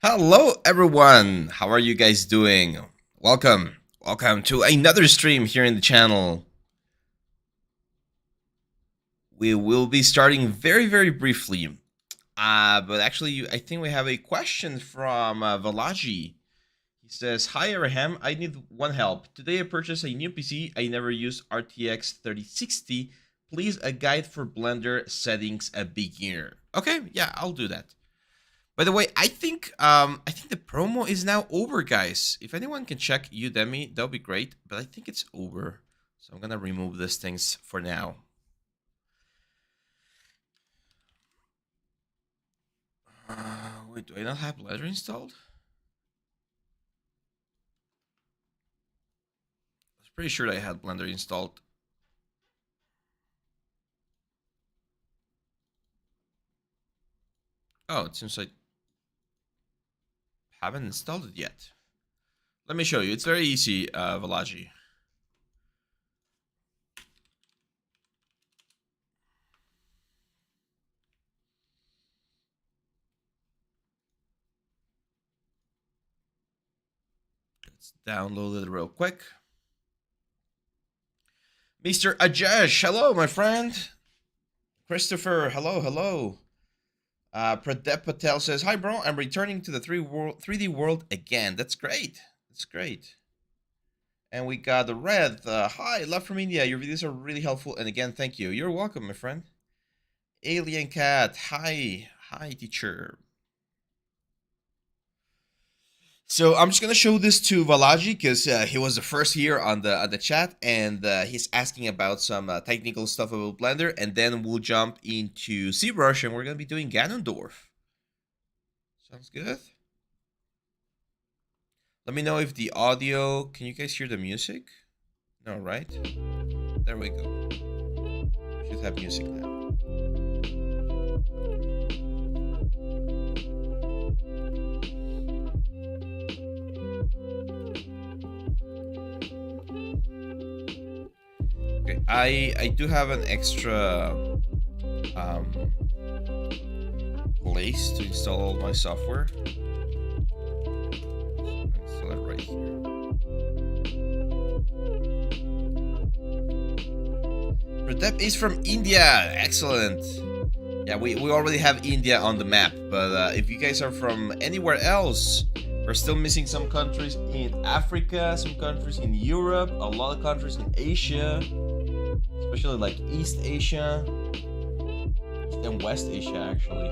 Hello everyone, how are you guys doing? Welcome to another stream here in the channel. We will be starting very briefly, but actually I think we have a question from Valaji. He says, "Hi Abraham, I need one help. Today I purchased a new PC. I never used RTX 3060. Please a guide for Blender settings a beginner." Okay, yeah, I'll do that. By the way, I think the promo is now over, guys. If anyone can check Udemy, that'll be great. But I think it's over, so I'm gonna remove these things for now. Wait, do I not have Blender installed? I was pretty sure I had Blender installed. Oh, it seems like I haven't installed it yet. Let me show you. It's very easy, Valaji. Let's download it real quick. Mr. Ajesh, hello, my friend. Christopher, hello. Pradep Patel says, "Hi, bro. I'm returning to the 3D world again." That's great. And we got the Red. Hi, love from India. Your videos are really helpful. And again, thank you. You're welcome, my friend. Alien Cat. Hi, teacher. So I'm just gonna show this to Valaji because he was the first here on the chat, and he's asking about some technical stuff about Blender, and then we'll jump into ZBrush, and we're gonna be doing Ganondorf. Sounds good. Let me know if the audio. Can you guys hear the music? No, right? There we go. We should have music now. Okay, I do have an extra place to install all my software. Install it right here. Pradep is from India. Excellent. Yeah, we already have India on the map, but if you guys are from anywhere else, we're still missing some countries in Africa, some countries in Europe, a lot of countries in Asia, especially like East Asia and West Asia, actually.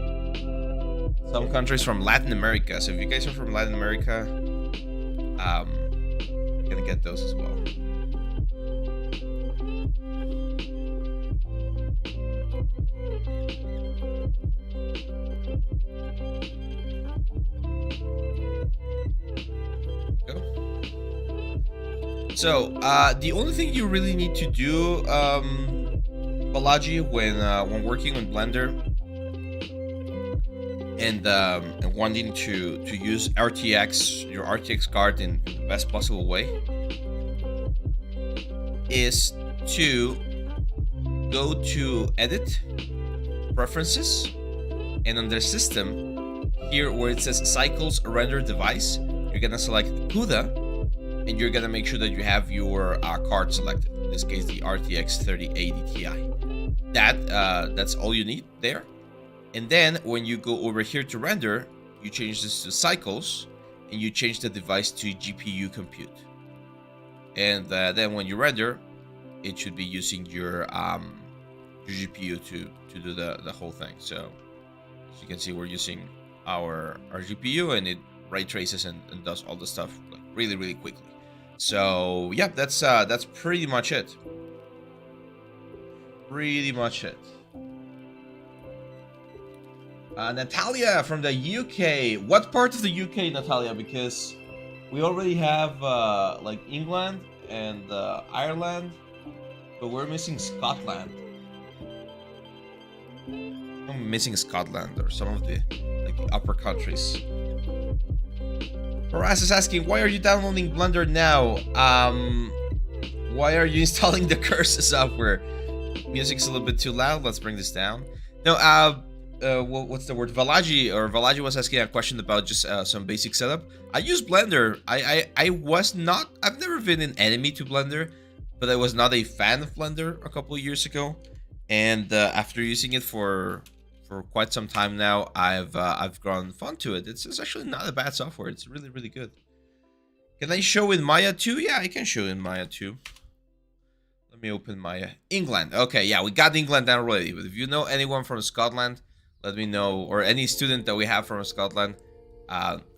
Some countries from Latin America. So if you guys are from Latin America, you're gonna get those as well. So, the only thing you really need to do, Balaji, when working on Blender and wanting to use your RTX card in the best possible way, is to go to Edit, Preferences, and under System, here where it says Cycles Render Device, you're gonna select CUDA. And you're gonna make sure that you have your card selected. In this case, the RTX 3080 Ti. That's all you need there. And then when you go over here to render, you change this to cycles, and you change the device to GPU compute. And then when you render, it should be using your GPU to do the whole thing. So as you can see, we're using our GPU, and it ray traces and does all the stuff like really quickly. So yeah, that's pretty much it. Natalia from the UK. What part of the UK, Natalia? Because we already have like England and Ireland, but we're missing Scotland. I'm missing Scotland or some of the like the upper countries. Horace is asking, why are you downloading Blender now? Why are you installing the Curse software? Music's a little bit too loud. Let's bring this down. No, what's the word? Valaji was asking a question about just some basic setup. I use Blender. I've never been an enemy to Blender, but I was not a fan of Blender a couple of years ago. And after using it for quite some time now, I've grown fond to it. It's actually not a bad software. It's really, really good. Can I show in Maya too? Yeah, I can show in Maya too. Let me open Maya. England. Okay, yeah, we got England down already. But if you know anyone from Scotland, let me know. Or any student that we have from Scotland,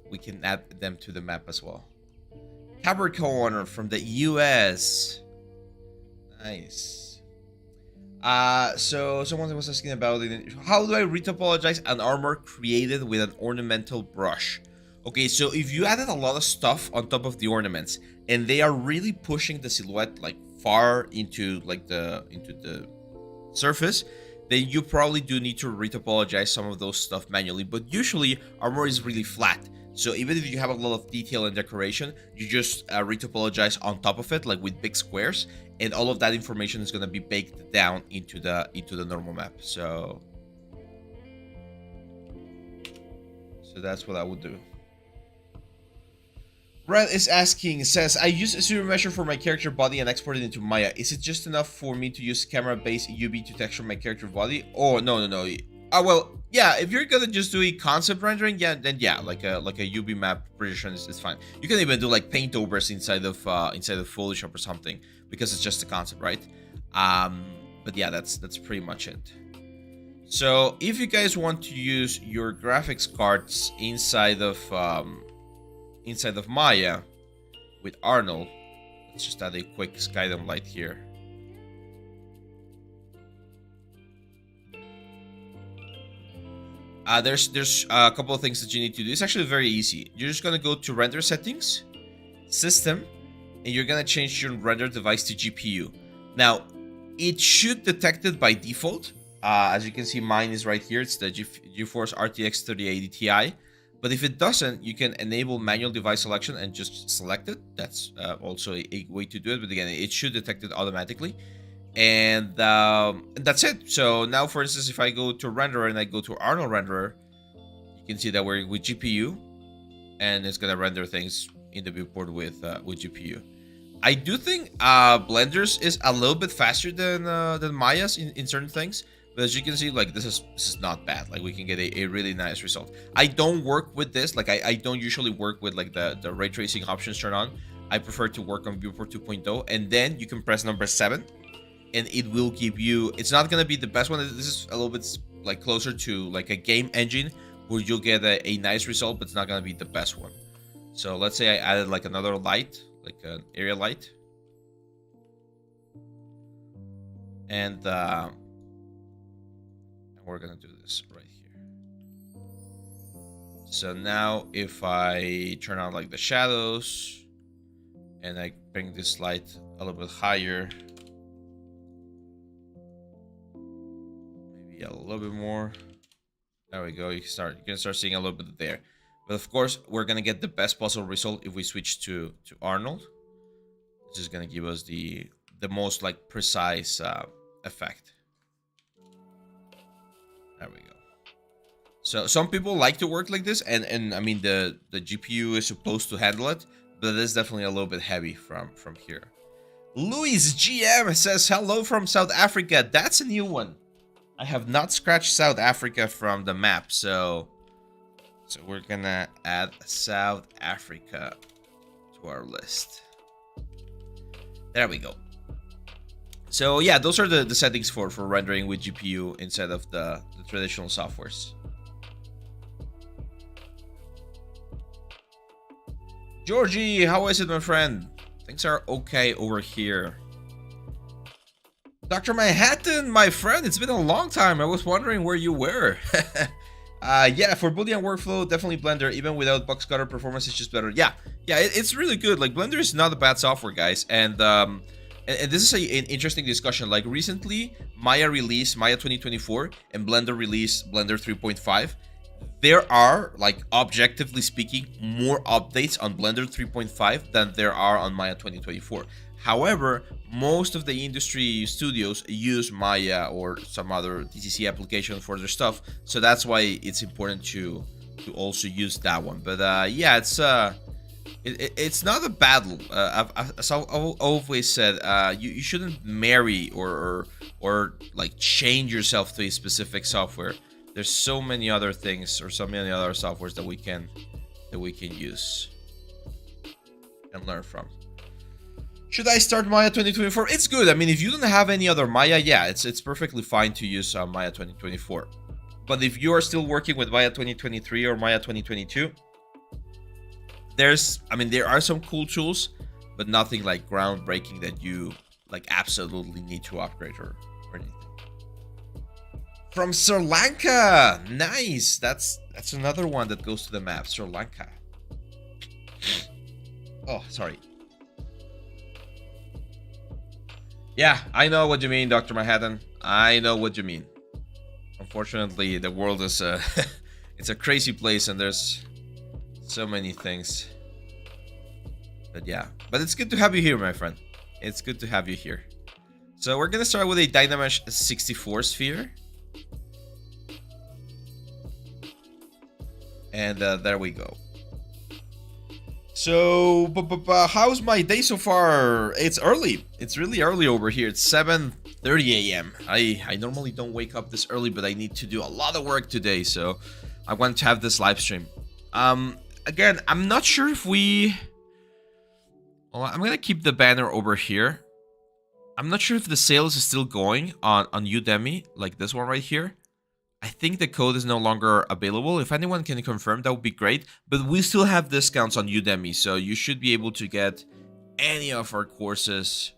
we can add them to the map as well. Capricorn from the US. Nice. So someone was asking about it. How do I retopologize an armor created with an ornamental brush? Okay, so if you added a lot of stuff on top of the ornaments and they are really pushing the silhouette like far into like the surface, then you probably do need to retopologize some of those stuff manually. But usually armor is really flat, so even if you have a lot of detail and decoration, you just retopologize on top of it, like with big squares, and all of that information is going to be baked down into the normal map. So that's what I would do. Red is asking, says, I use a zero measure for my character body and export it into Maya. Is it just enough for me to use camera-based UV to texture my character body? Oh, no. Well, yeah, if you're gonna just do a concept rendering, yeah, then yeah, like a UV map precision is fine. You can even do like paint overs inside of Photoshop or something, because it's just a concept, right? But yeah, that's pretty much it. So if you guys want to use your graphics cards inside of Maya with Arnold, let's just add a quick Skydome light here. There's a couple of things that you need to do. It's actually very easy. You're just gonna go to render settings, system, and you're gonna change your render device to GPU. Now, it should detect it by default. As you can see, mine is right here. It's the GeForce RTX 3080 Ti. But if it doesn't, you can enable manual device selection and just select it. That's also a way to do it. But again, it should detect it automatically. And that's it. So now, for instance, if I go to renderer and I go to Arnold renderer, you can see that we're with GPU, and it's gonna render things in the viewport with GPU. I do think Blender's is a little bit faster than Maya's in certain things. But as you can see, like this is not bad. Like we can get a really nice result. I don't work with this. Like I don't usually work with like the ray tracing options turned on. I prefer to work on viewport 2.0, and then you can press number 7, and it will give you. It's not gonna be the best one. This is a little bit like closer to like a game engine where you'll get a nice result, but it's not gonna be the best one. So let's say I added like another light, like an area light, and we're gonna do this right here. So now if I turn on like the shadows and I bring this light a little bit higher, maybe a little bit more, there we go. You can start seeing a little bit there. But of course, we're gonna get the best possible result if we switch to Arnold. This is gonna give us the most like precise effect. There we go. So some people like to work like this, and I mean the GPU is supposed to handle it, but it is definitely a little bit heavy from here. Luis GM says hello from South Africa. That's a new one. I have not scratched South Africa from the map, so we're gonna add South Africa to our list. There we go. So yeah, those are the settings for rendering with GPU instead of the traditional softwares. Georgie, how is it, my friend? Things are okay over here. Dr. Manhattan, my friend, it's been a long time. I was wondering where you were. Yeah, for Boolean workflow, definitely Blender. Even without box cutter, performance is just better. Yeah, it's really good. Like Blender is not a bad software, guys, and this is an interesting discussion. Like recently, Maya released Maya 2024 and Blender released Blender 3.5. There are, like, objectively speaking, more updates on Blender 3.5 than there are on Maya 2024. However, most of the industry studios use Maya or some other DCC application for their stuff, so that's why it's important to also use that one. But yeah, it's not a battle. As I've always said, you shouldn't marry or like change yourself to a specific software. There's so many other things or so many other softwares that we can use and learn from. Should I start Maya 2024? It's good. I mean, if you don't have any other Maya, yeah, it's perfectly fine to use Maya 2024. But if you are still working with Maya 2023 or Maya 2022, there are some cool tools, but nothing like groundbreaking that you like absolutely need to upgrade or anything. From Sri Lanka, nice. That's another one that goes to the map. Sri Lanka. Oh, sorry. Yeah, I know what you mean, Dr. Manhattan. I know what you mean. Unfortunately, the world is it's a crazy place and there's so many things. But yeah, but it's good to have you here, my friend. It's good to have you here. So we're gonna start with a Dynamesh 64 sphere. And there we go. So, how's my day so far? It's early. It's really early over here. It's 7:30 a.m. I normally don't wake up this early, but I need to do a lot of work today, so I want to have this live stream. Again, I'm not sure if we... Well, I'm gonna keep the banner over here. I'm not sure if the sales is still going on Udemy, like this one right here. I think the code is no longer available. If anyone can confirm, that would be great. But we still have discounts on Udemy, so you should be able to get any of our courses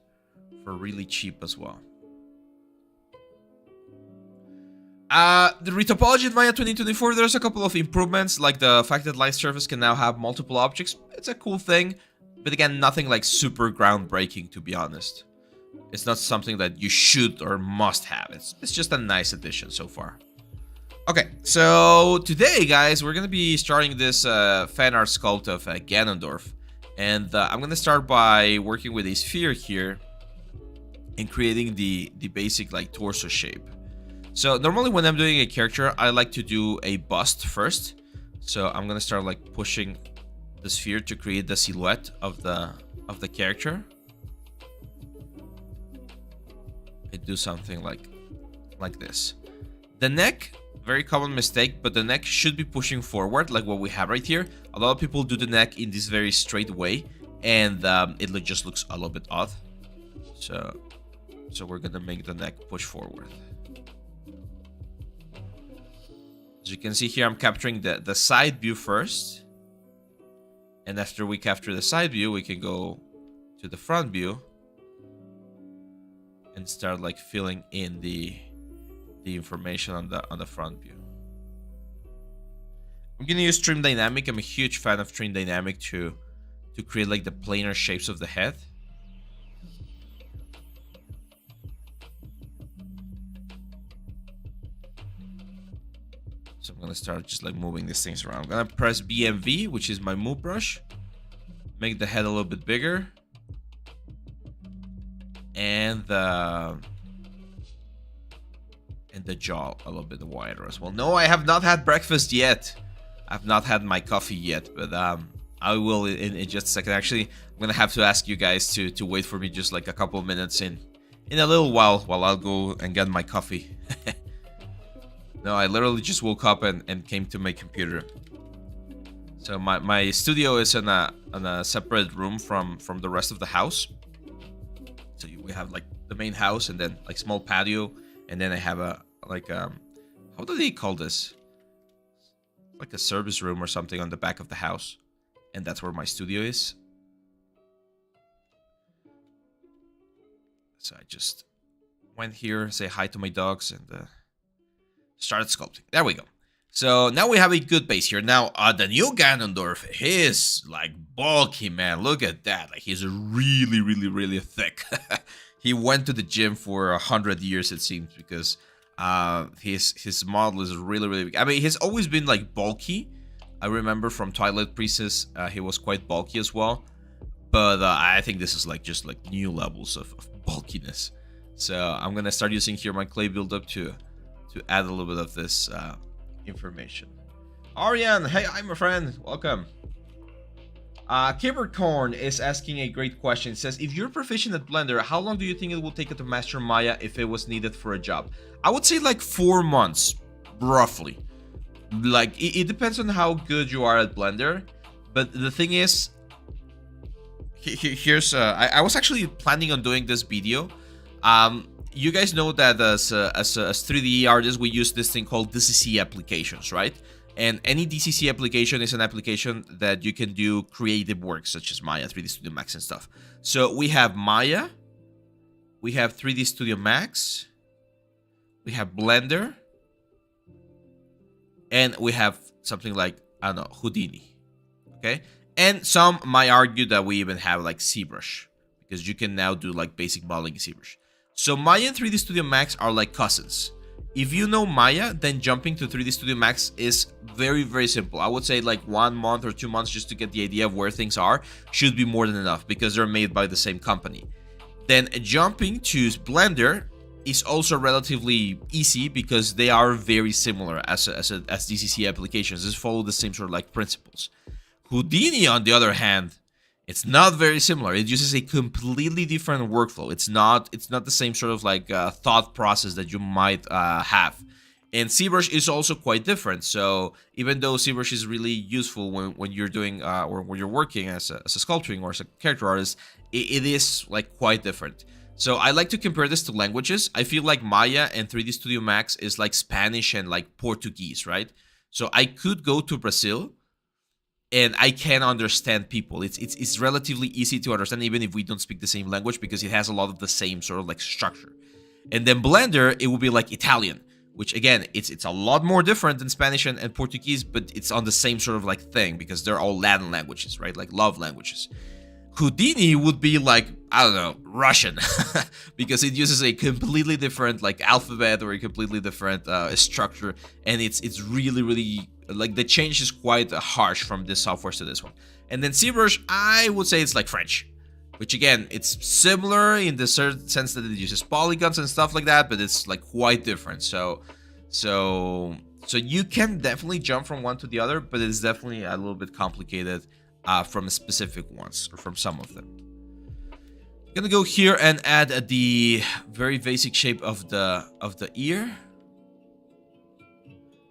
for really cheap as well. The retopology in Maya 2024, there's a couple of improvements, like the fact that light surface can now have multiple objects. It's a cool thing, but again, nothing like super groundbreaking, to be honest. It's not something that you should or must have. It's just a nice addition so far. Okay, so today, guys, we're going to be starting this fan art sculpt of Ganondorf. And I'm going to start by working with a sphere here and creating the basic like torso shape. So normally when I'm doing a character, I like to do a bust first. So I'm going to start like pushing the sphere to create the silhouette of the character. I do something like this. The neck, very common mistake, but the neck should be pushing forward like what we have right here. A lot of people do the neck in this very straight way, and it just looks a little bit odd. So we're gonna make the neck push forward. As you can see here, I'm capturing the side view first, and after we capture the side view, we can go to the front view and start like filling in the information on the front view. I'm gonna use Trim Dynamic. I'm a huge fan of Trim Dynamic to create like the planar shapes of the head. So I'm gonna start just like moving these things around. I'm gonna press BMV, which is my move brush. Make the head a little bit bigger. And the jaw a little bit wider as well. No, I have not had breakfast yet. I've not had my coffee yet, but I will in just a second. Actually, I'm gonna have to ask you guys to wait for me just like a couple of minutes in a little while I'll go and get my coffee. No, I literally just woke up and came to my computer. So my studio is in a separate room from the rest of the house. So we have like the main house and then like small patio, and then I have a like how do they call this? Like a service room or something on the back of the house, and that's where my studio is. So I just went here, say hi to my dogs, and started sculpting. There we go. So now we have a good base here. Now the new Ganondorf is like bulky, man. Look at that. Like he's really, really, really thick. He went to the gym for 100 years, it seems, because his model is really, really big. I mean, he's always been like bulky. I remember from Twilight Princess, he was quite bulky as well. but I think this is like just like new levels of bulkiness. So I'm gonna start using here my clay buildup to add a little bit of this information. Ariane, hey, I'm a friend. Welcome. Keyboardcorn is asking a great question. It says, if you're proficient at Blender, how long do you think it will take you to master Maya if it was needed for a job? I would say like 4 months, roughly. Like, it depends on how good you are at Blender. But the thing is, here's, I was actually planning on doing this video. You guys know that as 3D artists, we use this thing called DCC applications, right? And any DCC application is an application that you can do creative work, such as Maya, 3D Studio Max, and stuff. So we have Maya, we have 3D Studio Max, we have Blender, and we have something like, I don't know, Houdini, okay? And some might argue that we even have like ZBrush, because you can now do like basic modeling in ZBrush. So Maya and 3D Studio Max are like cousins. If you know Maya, then jumping to 3D Studio Max is very, very simple. I would say like 1 month or 2 months just to get the idea of where things are should be more than enough, because they're made by the same company. Then jumping to Blender is also relatively easy because they are very similar as DCC applications. They follow the same sort of like principles. Houdini, on the other hand, it's not very similar. It uses a completely different workflow. It's not the same sort of like thought process that you might have. And ZBrush is also quite different. So even though ZBrush is really useful when you're doing or when you're working as a sculpting or as a character artist, it is like quite different. So I like to compare this to languages. I feel like Maya and 3D Studio Max is like Spanish and like Portuguese, right? So I could go to Brazil and I can understand people. It's relatively easy to understand even if we don't speak the same language, because it has a lot of the same sort of like structure. And then Blender, it will be like Italian, which again, it's a lot more different than Spanish and Portuguese, but it's on the same sort of like thing because they're all Latin languages, right? Like love languages. Houdini would be like, I don't know, Russian, because it uses a completely different like alphabet or a completely different structure, and it's really, really like the change is quite harsh from this software to this one. And then ZBrush, I would say it's like French, which again, it's similar in the certain sense that it uses polygons and stuff like that, but it's like quite different. So you can definitely jump from one to the other, but it's definitely a little bit complicated from specific ones or from some of them. I'm gonna go here and add the very basic shape of the ear.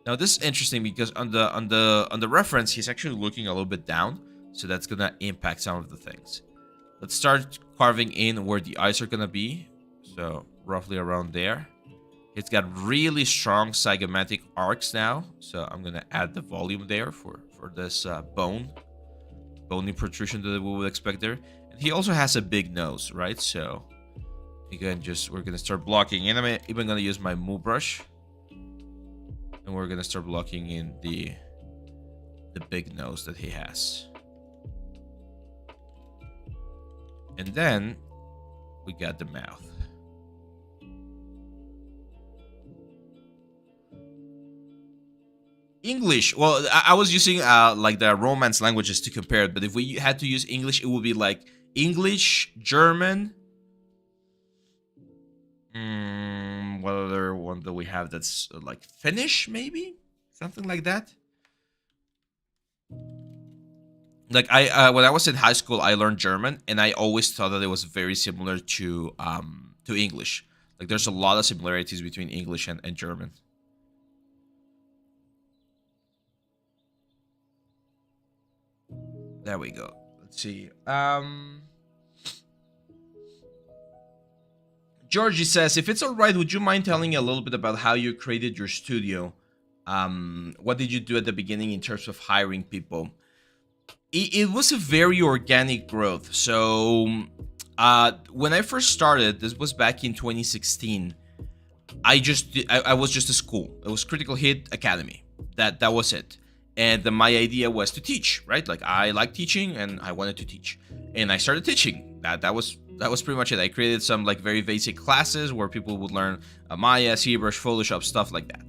Now this is interesting because on the reference he's actually looking a little bit down, so that's gonna impact some of the things. Let's start carving in where the eyes are gonna be, so roughly around there. It's got really strong zygomatic arcs now, so I'm gonna add the volume there for this bony protrusion that we would expect there. And he also has a big nose, right? So again, we're gonna start blocking, and I'm even gonna use my move brush, and we're gonna start blocking in the big nose that he has. And then we got the mouth. English, well, I was using like the Romance languages to compare it, but if we had to use English, it would be like English, German. What other one do we have that's like Finnish, maybe? Something like that. Like when I was in high school, I learned German, and I always thought that it was very similar to English. Like there's a lot of similarities between English and German. There we go. Let's see. Georgie says, if it's all right, would you mind telling a little bit about how you created your studio? What did you do at the beginning in terms of hiring people? It was a very organic growth. So when I first started, this was back in 2016. I was just a school. It was Critical Hit Academy. That was it. And my idea was to teach, right? Like I like teaching and I wanted to teach, and I started teaching. That was pretty much it. I created some like very basic classes where people would learn Maya, ZBrush, Photoshop, stuff like that.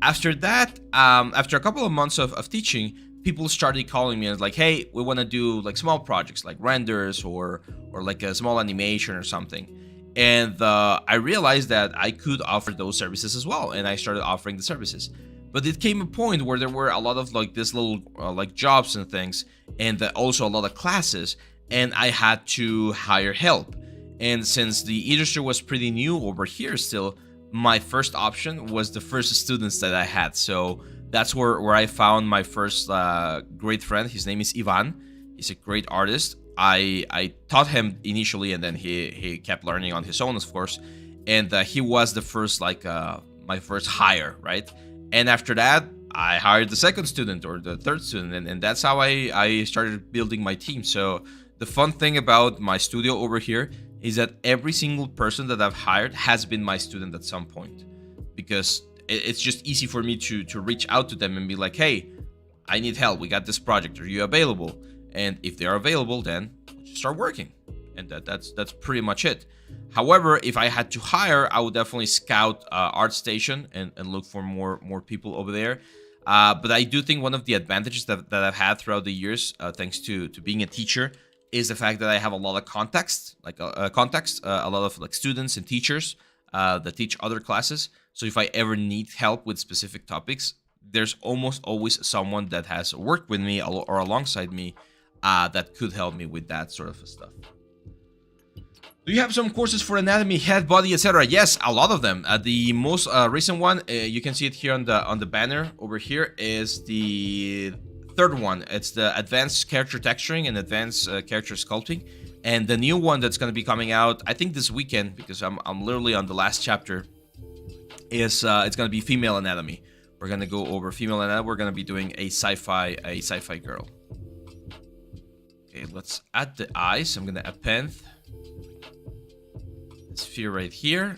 After that, after a couple of months of teaching, people started calling me and like, hey, we want to do like small projects like renders or like a small animation or something. And I realized that I could offer those services as well, and I started offering the services. But it came a point where there were a lot of like this little like jobs and things, and also a lot of classes, and I had to hire help. And since the industry was pretty new over here still, my first option was the first students that I had. So that's where I found my first great friend. His name is Ivan. He's a great artist. I taught him initially, and then he kept learning on his own, of course. And he was the first like my first hire, right? And after that, I hired the second student or the third student, and that's how I started building my team. So the fun thing about my studio over here is that every single person that I've hired has been my student at some point, because it's just easy for me to reach out to them and be like, hey, I need help. We got this project. Are you available? And if they're available, then just start working. And that's pretty much it. However, if I had to hire, I would definitely scout ArtStation and look for more people over there. But I do think one of the advantages that I've had throughout the years, thanks to being a teacher, is the fact that I have a lot of context, like a lot of like students and teachers that teach other classes. So if I ever need help with specific topics, there's almost always someone that has worked with me or alongside me that could help me with that sort of stuff. Do you have some courses for anatomy, head, body, etc.? Yes, a lot of them. The most recent one, you can see it here on the banner over here, is the third one. It's the advanced character texturing and advanced character sculpting. And the new one that's going to be coming out, I think this weekend, because I'm literally on the last chapter, is it's going to be female anatomy. We're going to go over female anatomy. We're going to be doing a sci-fi girl. Okay, let's add the eyes. I'm going to append sphere right here,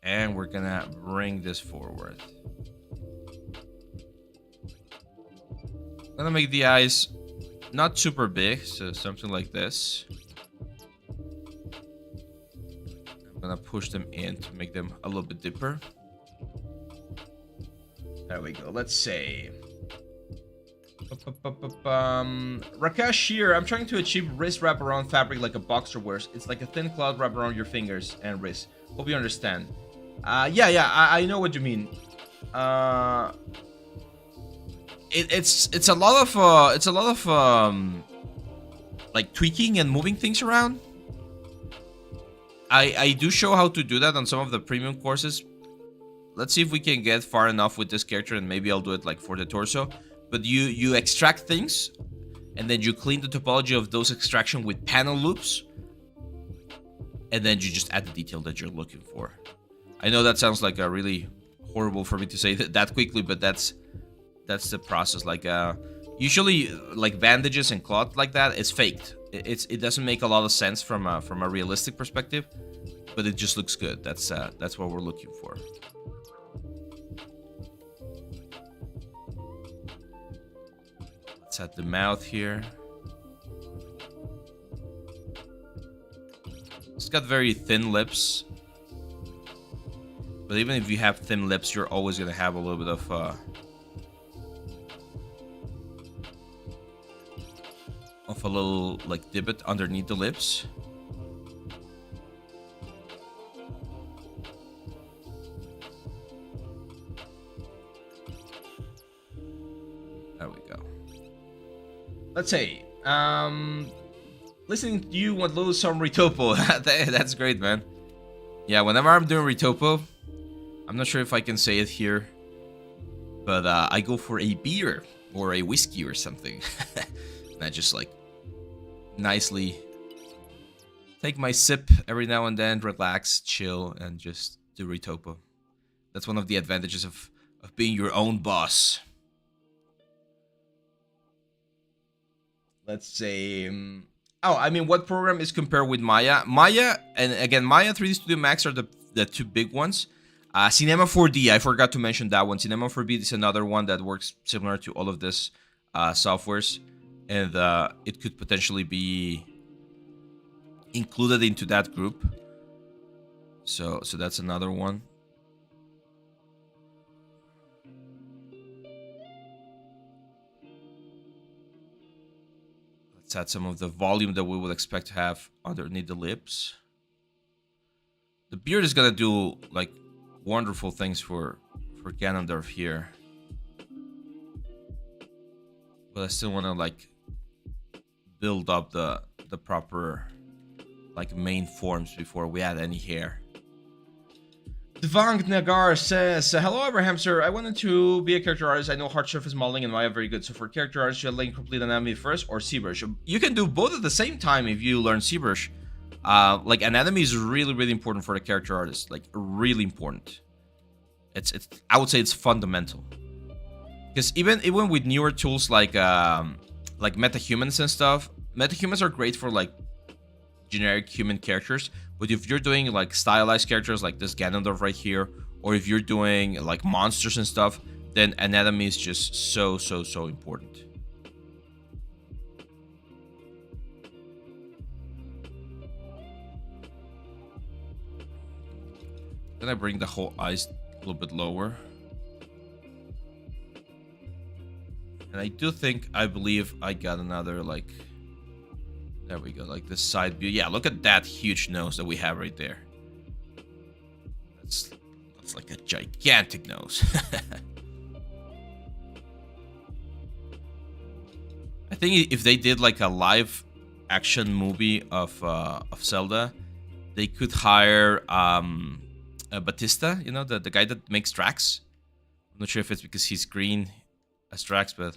and we're gonna bring this forward. I'm gonna make the eyes not super big, so something like this. I'm gonna push them in to make them a little bit deeper. There we go. Let's say Rakesh here. I'm trying to achieve wrist wrap around fabric like a boxer wears. It's like a thin cloth wrap around your fingers and wrist. Hope you understand. Yeah, I know what you mean. It's a lot of like tweaking and moving things around. I do show how to do that on some of the premium courses. Let's see if we can get far enough with this character, and maybe I'll do it like for the torso. But you extract things, and then you clean the topology of those extraction with panel loops, and then you just add the detail that you're looking for. I know that sounds like a really horrible for me to say that quickly, but that's the process. Like usually, like bandages and cloth like that is faked. It doesn't make a lot of sense from a realistic perspective, but it just looks good. That's what we're looking for. Let's add the mouth here. It's got very thin lips, but even if you have thin lips, you're always gonna have a little bit of a little like divot underneath the lips. There we go. Let's say, listening to you want lose some retopo. That's great, man. Yeah, whenever I'm doing retopo, I'm not sure if I can say it here, but I go for a beer or a whiskey or something. And I just like nicely take my sip every now and then, relax, chill, and just do retopo. That's one of the advantages of being your own boss. Let's say, I mean, what program is compared with Maya? Maya, and again, Maya 3D Studio Max are the two big ones. Cinema 4D, I forgot to mention that one. Cinema 4D is another one that works similar to all of this softwares, and it could potentially be included into that group. So that's another one. Let's add some of the volume that we would expect to have underneath the lips. The beard is gonna do like wonderful things for Ganondorf here. But I still wanna like build up the proper like main forms before we add any hair. Devang Nagar says, hello Abraham sir, I wanted to be a character artist. I know hard surface modeling and Maya very good. So for character artists, should I learn complete anatomy first or ZBrush? You can do both at the same time if you learn ZBrush. Like anatomy is really important for the character artist, like really important. It's I would say it's fundamental. Because even with newer tools like metahumans and stuff, metahumans are great for like generic human characters, but if you're doing like stylized characters like this Ganondorf right here, or if you're doing like monsters and stuff, then anatomy is just so important. Then I bring the whole eyes a little bit lower. And I believe I got another like, there we go, like this side view. Yeah, look at that huge nose that we have right there. That's like a gigantic nose. I think if they did like a live action movie of Zelda, they could hire Batista, you know, the guy that makes Drax. I'm not sure if it's because he's green as Drax, but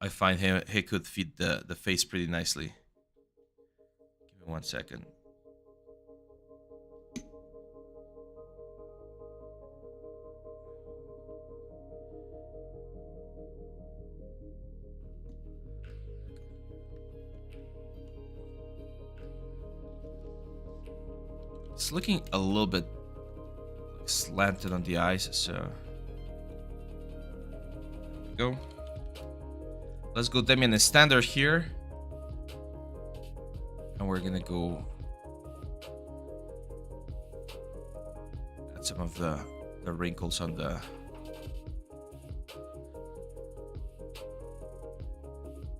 I find he could fit the face pretty nicely. Give me 1 second. It's looking a little bit slanted on the eyes, so there we go. Let's go Demian standard here, and we're gonna go add some of the wrinkles on the.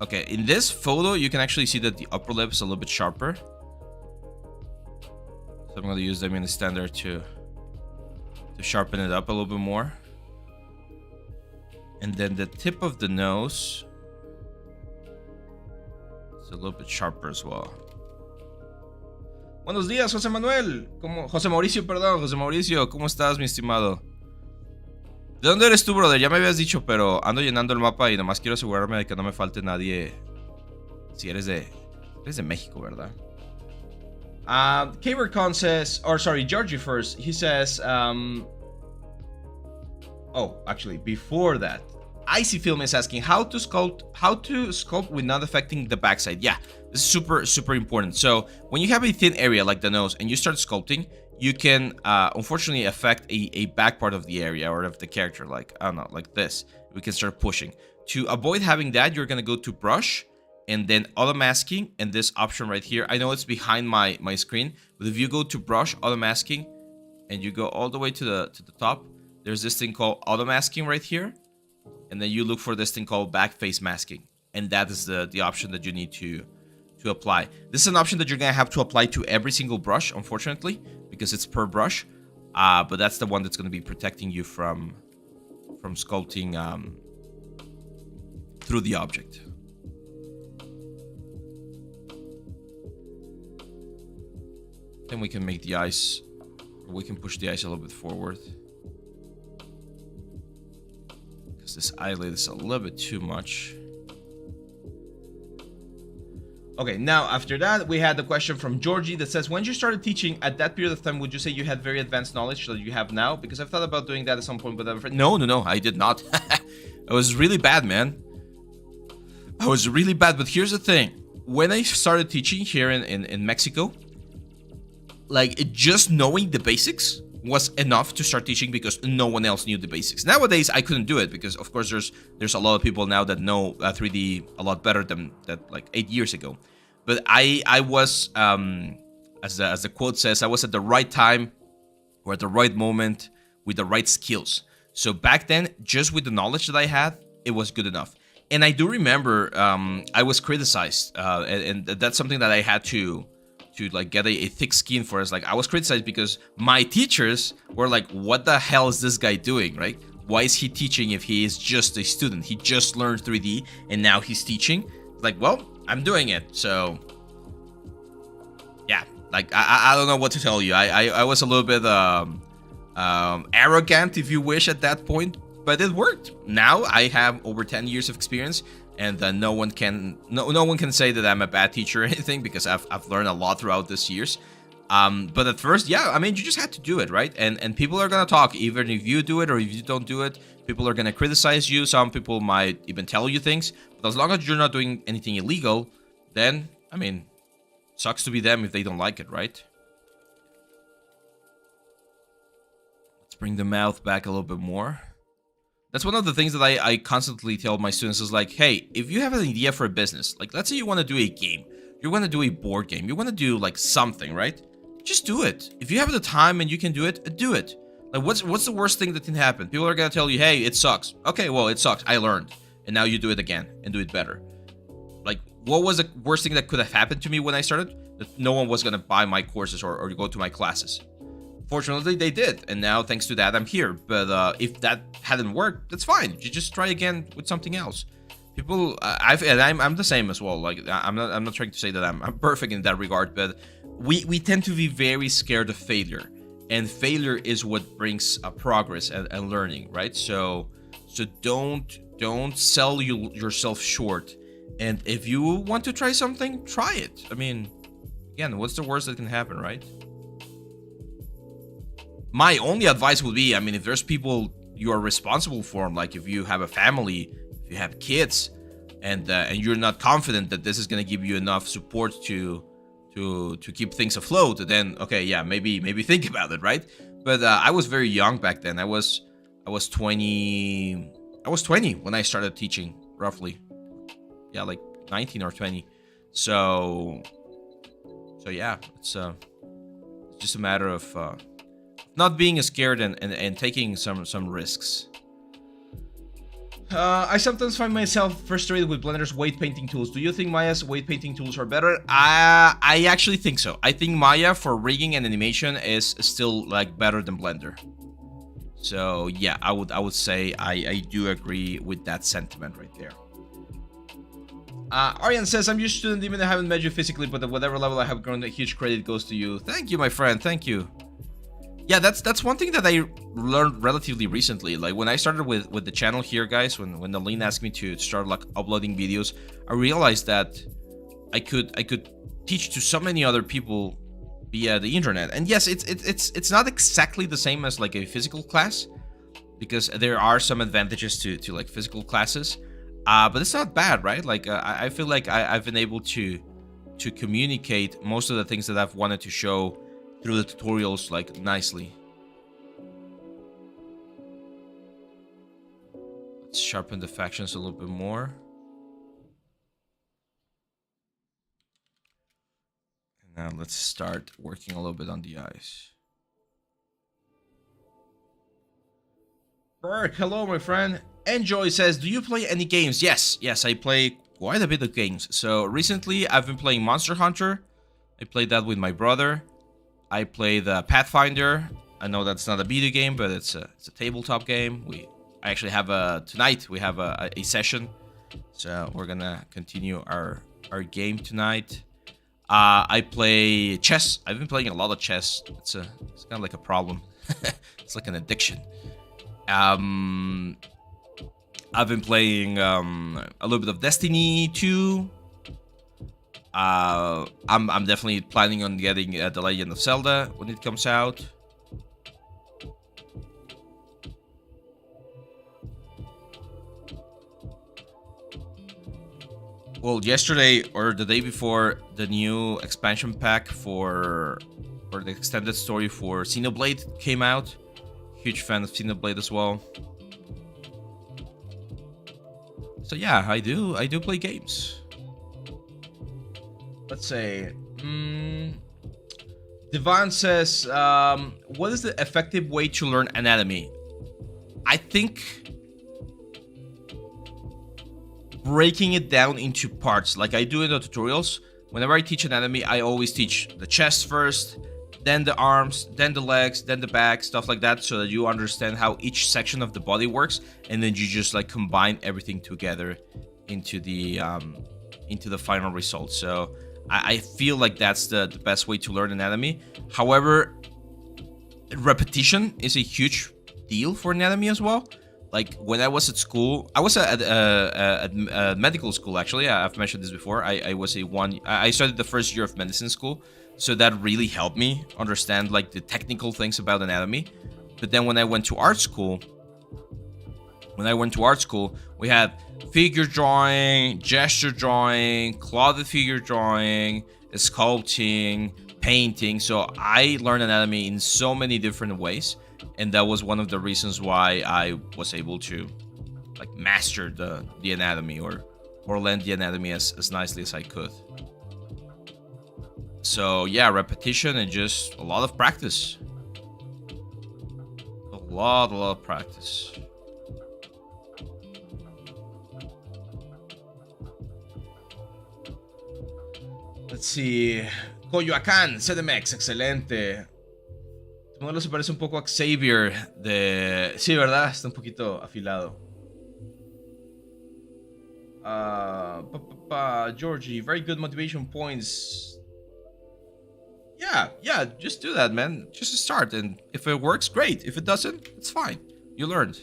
Okay, in this photo you can actually see that the upper lip is a little bit sharper. So I'm going to use them in the standard to sharpen it up a little bit more. And then the tip of the nose is a little bit sharper as well. Buenos días, José Manuel. José Mauricio, perdón. José Mauricio, ¿cómo estás, mi estimado? ¿De dónde eres tú, brother? Ya me habías dicho, pero ando llenando el mapa y nomás quiero asegurarme de que no me falte nadie. Si eres de México, ¿verdad? Kcon says, or sorry, Georgie first. He says, oh, actually, before that, Icy Film is asking how to sculpt with not affecting the backside. Yeah, this is super important. So when you have a thin area like the nose and you start sculpting, you can unfortunately affect a back part of the area or of the character, like I don't know, like this. We can start pushing. To avoid having that, you're gonna go to brush and then auto masking, and this option right here. I know it's behind my screen, but if you go to brush, auto masking, and you go all the way to the top, there's this thing called auto masking right here, and then you look for this thing called back face masking, and that is the option that you need to apply. This is an option that you're gonna have to apply to every single brush, unfortunately, because it's per brush, but that's the one that's gonna be protecting you from sculpting through the object. Then we can make the eyes, or we can push the eyes a little bit forward. Because this eyelid is a little bit too much. Okay, now after that, we had the question from Georgie that says, when you started teaching, at that period of time, would you say you had very advanced knowledge that you have now? Because I've thought about doing that at some point, but I'm afraid. No, I did not. I was really bad, man. I was really bad, but here's the thing. When I started teaching here in Mexico, like just knowing the basics was enough to start teaching because no one else knew the basics. Nowadays, I couldn't do it because, of course, there's a lot of people now that know 3D a lot better than that like 8 years ago. But I was, as the quote says, I was at the right time or at the right moment with the right skills. So back then, just with the knowledge that I had, it was good enough. And I do remember I was criticized, and that's something that I had to like get a thick skin for. It's like I was criticized because my teachers were like, what the hell is this guy doing, right? Why is he teaching if he is just a student? He just learned 3D and now he's teaching. Like, well, I'm doing it, so yeah. Like I don't know what to tell you. I was a little bit arrogant, if you wish, at that point, but it worked. Now I have over 10 years of experience, and no one can say that I'm a bad teacher or anything, because I've learned a lot throughout these years. But at first, yeah, I mean, you just had to do it, right? And people are gonna talk, even if you do it or if you don't do it. People are gonna criticize you. Some people might even tell you things. But as long as you're not doing anything illegal, then, I mean, sucks to be them if they don't like it, right? Let's bring the mouth back a little bit more. That's one of the things that I constantly tell my students is like, hey, if you have an idea for a business, like let's say you want to do a game, you want to do a board game, you want to do like something, right? Just do it. If you have the time and you can do it, do it. Like what's the worst thing that can happen? People are gonna tell you, hey, it sucks. Okay, well, it sucks. I learned. And now you do it again and do it better. Like, what was the worst thing that could have happened to me when I started? That no one was gonna buy my courses or go to my classes. Fortunately, they did, and now thanks to that, I'm here. But if that hadn't worked, that's fine. You just try again with something else. People, I'm the same as well. Like, I'm not trying to say that I'm perfect in that regard, but we tend to be very scared of failure, and failure is what brings progress and learning, right? So don't sell yourself short. And if you want to try something, try it. I mean, again, what's the worst that can happen, right? My only advice would be, I mean, if there's people you are responsible for, like if you have a family, if you have kids, and you're not confident that this is going to give you enough support to keep things afloat, then okay, yeah, maybe think about it, right? But I was very young back then. I was 20 when I started teaching, roughly. Yeah, like 19 or 20. So yeah, it's just a matter of not being scared and taking some risks. I sometimes find myself frustrated with Blender's weight painting tools. Do you think Maya's weight painting tools are better? I actually think so. I think Maya for rigging and animation is still like better than Blender. So yeah, I would say I do agree with that sentiment right there. Aryan says, I'm your student, even though I haven't met you physically, but at whatever level I have grown, a huge credit goes to you. Thank you, my friend. Thank you. Yeah, that's one thing that I learned relatively recently. Like when I started with the channel here, guys, when Nalene asked me to start like uploading videos, I realized that I could teach to so many other people via the internet. And yes, it's not exactly the same as like a physical class, because there are some advantages to like physical classes. But it's not bad, right? Like I feel like I've been able to communicate most of the things that I've wanted to show through the tutorials like nicely. Let's sharpen the factions a little bit more. And now let's start working a little bit on the eyes. Burke, hello, my friend. Enjoy says, do you play any games? Yes, I play quite a bit of games. So recently I've been playing Monster Hunter. I played that with my brother. I play the Pathfinder. I know that's not a video game, but it's a tabletop game. I actually have tonight we have a session, so we're gonna continue our game tonight. I play chess. I've been playing a lot of chess. It's kind of like a problem. It's like an addiction. I've been playing a little bit of Destiny 2. I'm definitely planning on getting The Legend of Zelda when it comes out. Well, yesterday or the day before, the new expansion pack for the extended story for Xenoblade came out. Huge fan of Xenoblade as well. So yeah, I do play games. Let's say, Devon says, what is the effective way to learn anatomy? I think breaking it down into parts like I do in the tutorials. Whenever I teach anatomy, I always teach the chest first, then the arms, then the legs, then the back, stuff like that, so that you understand how each section of the body works, and then you just like combine everything together into the final result. So I feel like that's the best way to learn anatomy. However, repetition is a huge deal for anatomy as well. Like when I was at school, I was at medical school, actually. I've mentioned this before. I started the first year of medicine school, so that really helped me understand like the technical things about anatomy. But then when I went to art school, we had figure drawing, gesture drawing, clothed figure drawing, sculpting, painting. So I learned anatomy in so many different ways, and that was one of the reasons why I was able to like master the anatomy or learn the anatomy as nicely as I could. So yeah, repetition and just a lot of practice. A lot of practice. Let's see. Coyoacán, CDMX, excelente. Tu modelo se parece un poco a Xavier de... Sí, ¿verdad? Está un poquito afilado. Georgie, very good motivation points. Yeah, just do that, man. Just start, and if it works, great. If it doesn't, it's fine. You learned.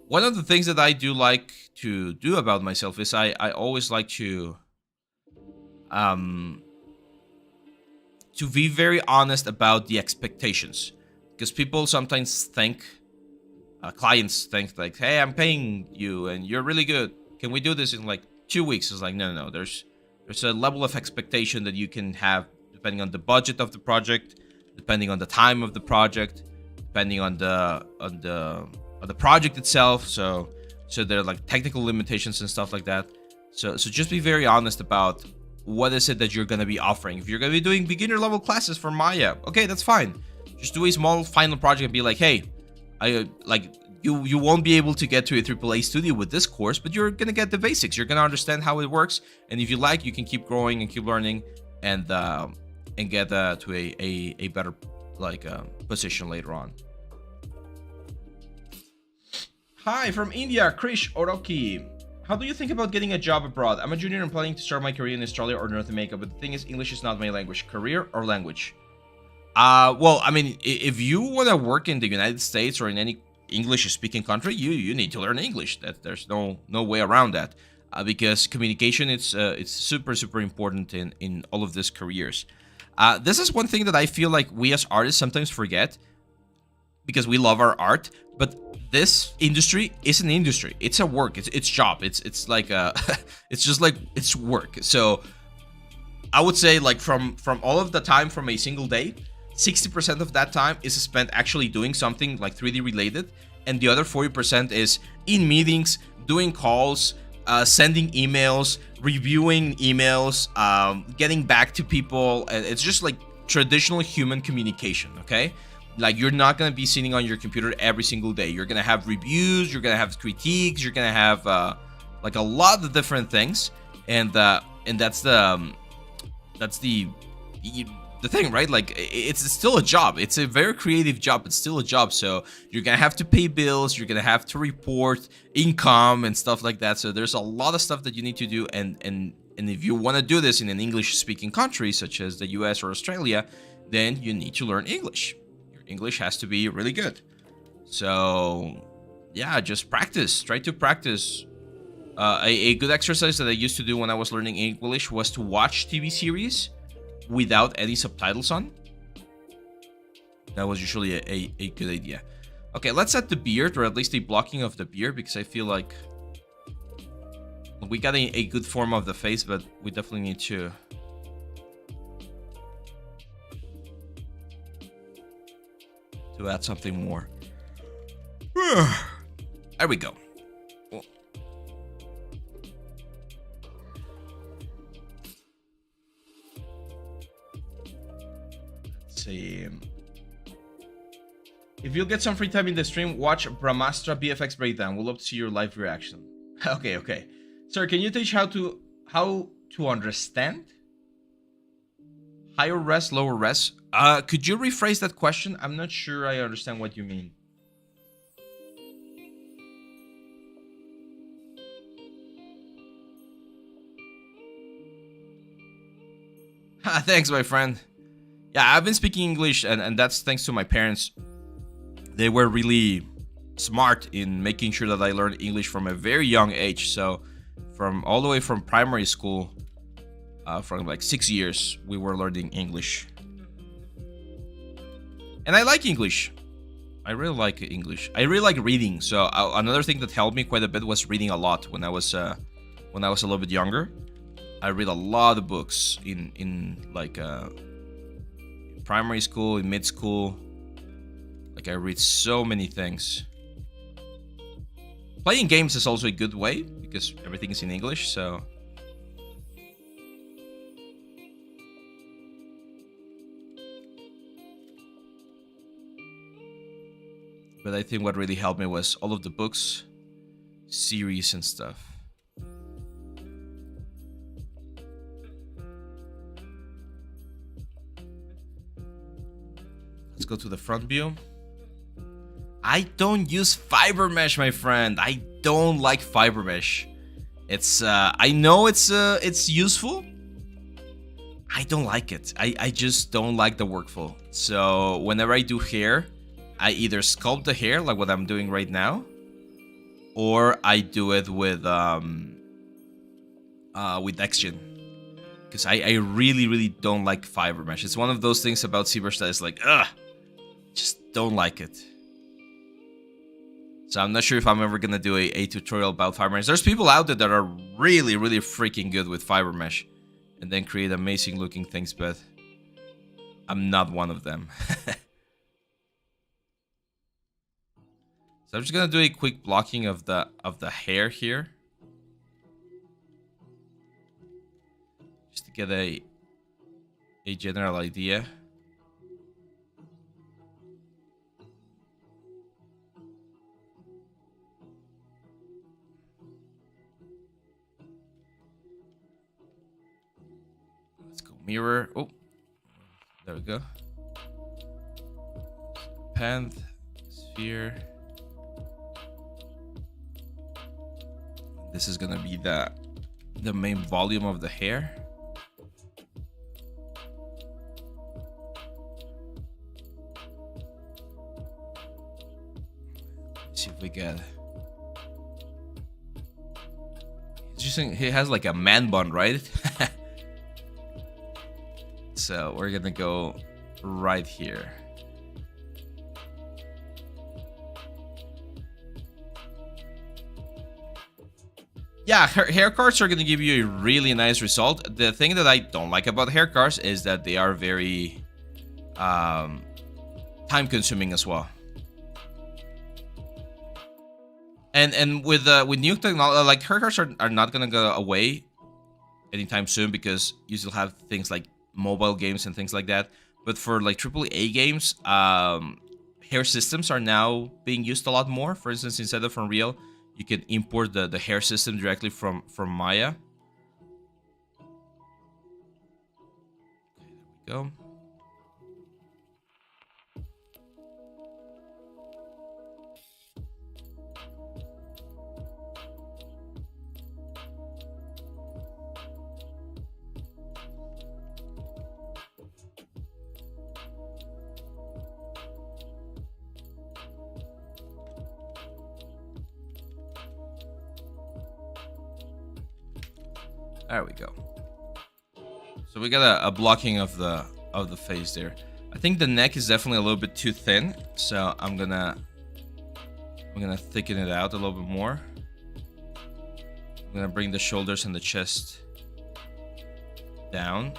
One of the things that I do like to do about myself is I always like to be very honest about the expectations, because people sometimes think, clients think like, hey, I'm paying you and you're really good. Can we do this in like 2 weeks? It's like, no. There's a level of expectation that you can have depending on the budget of the project, depending on the time of the project, depending on the project itself. So there are like technical limitations and stuff like that. So just be very honest about what is it that you're going to be offering. If you're going to be doing beginner level classes for Maya, okay, that's fine. Just do a small final project and be like, hey, you won't be able to get to a AAA studio with this course, but you're going to get the basics. You're going to understand how it works. And if you like, you can keep growing and keep learning and get to a better position later on. Hi, from India, Krish Oroki. How do you think about getting a job abroad? I'm a junior and planning to start my career in Australia or North America, but the thing is, English is not my language. Career or language? Well, I mean, if you want to work in the United States or in any English-speaking country, you need to learn English. There's no way around that, because communication it's super important in all of these careers. This is one thing that I feel like we as artists sometimes forget, because we love our art, but this industry is an industry. It's a work. It's job. It's like it's just like it's work. So I would say like from all of the time from a single day, 60% of that time is spent actually doing something like 3D related, and the other 40% is in meetings, doing calls, sending emails, reviewing emails, getting back to people. It's just like traditional human communication. Okay. Like, you're not going to be sitting on your computer every single day. You're going to have reviews, you're going to have critiques, you're going to have like a lot of different things, and that's the thing, right? Like, it's still a job. It's a very creative job. It's still a job. So you're going to have to pay bills, you're going to have to report income and stuff like that. So there's a lot of stuff that you need to do, and if you want to do this in an English-speaking country such as the US or Australia, then you need to learn English. English has to be really good. So yeah, just practice. Try to practice. A good exercise that I used to do when I was learning English was to watch TV series without any subtitles on. That was usually a good idea. Okay, let's add the beard, or at least a blocking of the beard, because I feel like we got a good form of the face, but we definitely need to add something more. There we go. Let's see. If you'll get some free time in the stream, watch Brahmastra BFX breakdown. We'll love to see your live reaction. Okay, okay. Sir, can you teach how to understand? Higher res, lower res. Could you rephrase that question? I'm not sure I understand what you mean. Thanks, my friend. Yeah, I've been speaking English, and that's thanks to my parents. They were really smart in making sure that I learned English from a very young age. So from all the way from primary school, from like 6 years, we were learning English. And I like English. I really like English. I really like reading. So another thing that helped me quite a bit was reading a lot when I was a little bit younger. I read a lot of books in like primary school, in mid school. Like I read so many things. Playing games is also a good way because everything is in English, so. But I think what really helped me was all of the books, series and stuff. Let's go to the front view. I don't use fiber mesh, my friend. I don't like fiber mesh. It's I know it's useful. I don't like it. I just don't like the workflow. So whenever I do hair, I either sculpt the hair like what I'm doing right now, or I do it with XGen. Because I really don't like fiber mesh. It's one of those things about ZBrush that is like, just don't like it. So I'm not sure if I'm ever gonna do a tutorial about fiber mesh. There's people out there that are really freaking good with fiber mesh and then create amazing looking things, but I'm not one of them. So I'm just gonna do a quick blocking of the hair here, just to get a general idea. Let's go mirror. Oh, there we go. Pen, sphere. This is gonna be the main volume of the hair. Let's see if we get. He has like a man bun, right? So we're gonna go right here. Yeah, hair cards are going to give you a really nice result. The thing that I don't like about hair cards is that they are very time consuming as well. And with new technology, like hair cards are not going to go away anytime soon because you still have things like mobile games and things like that. But for like AAA games, hair systems are now being used a lot more. For instance, instead of Unreal, you can import the hair system directly from Maya. Okay, there we go. There we go. So we got a blocking of the face there. I think the neck is definitely a little bit too thin, so I'm gonna thicken it out a little bit more. I'm gonna bring the shoulders and the chest down.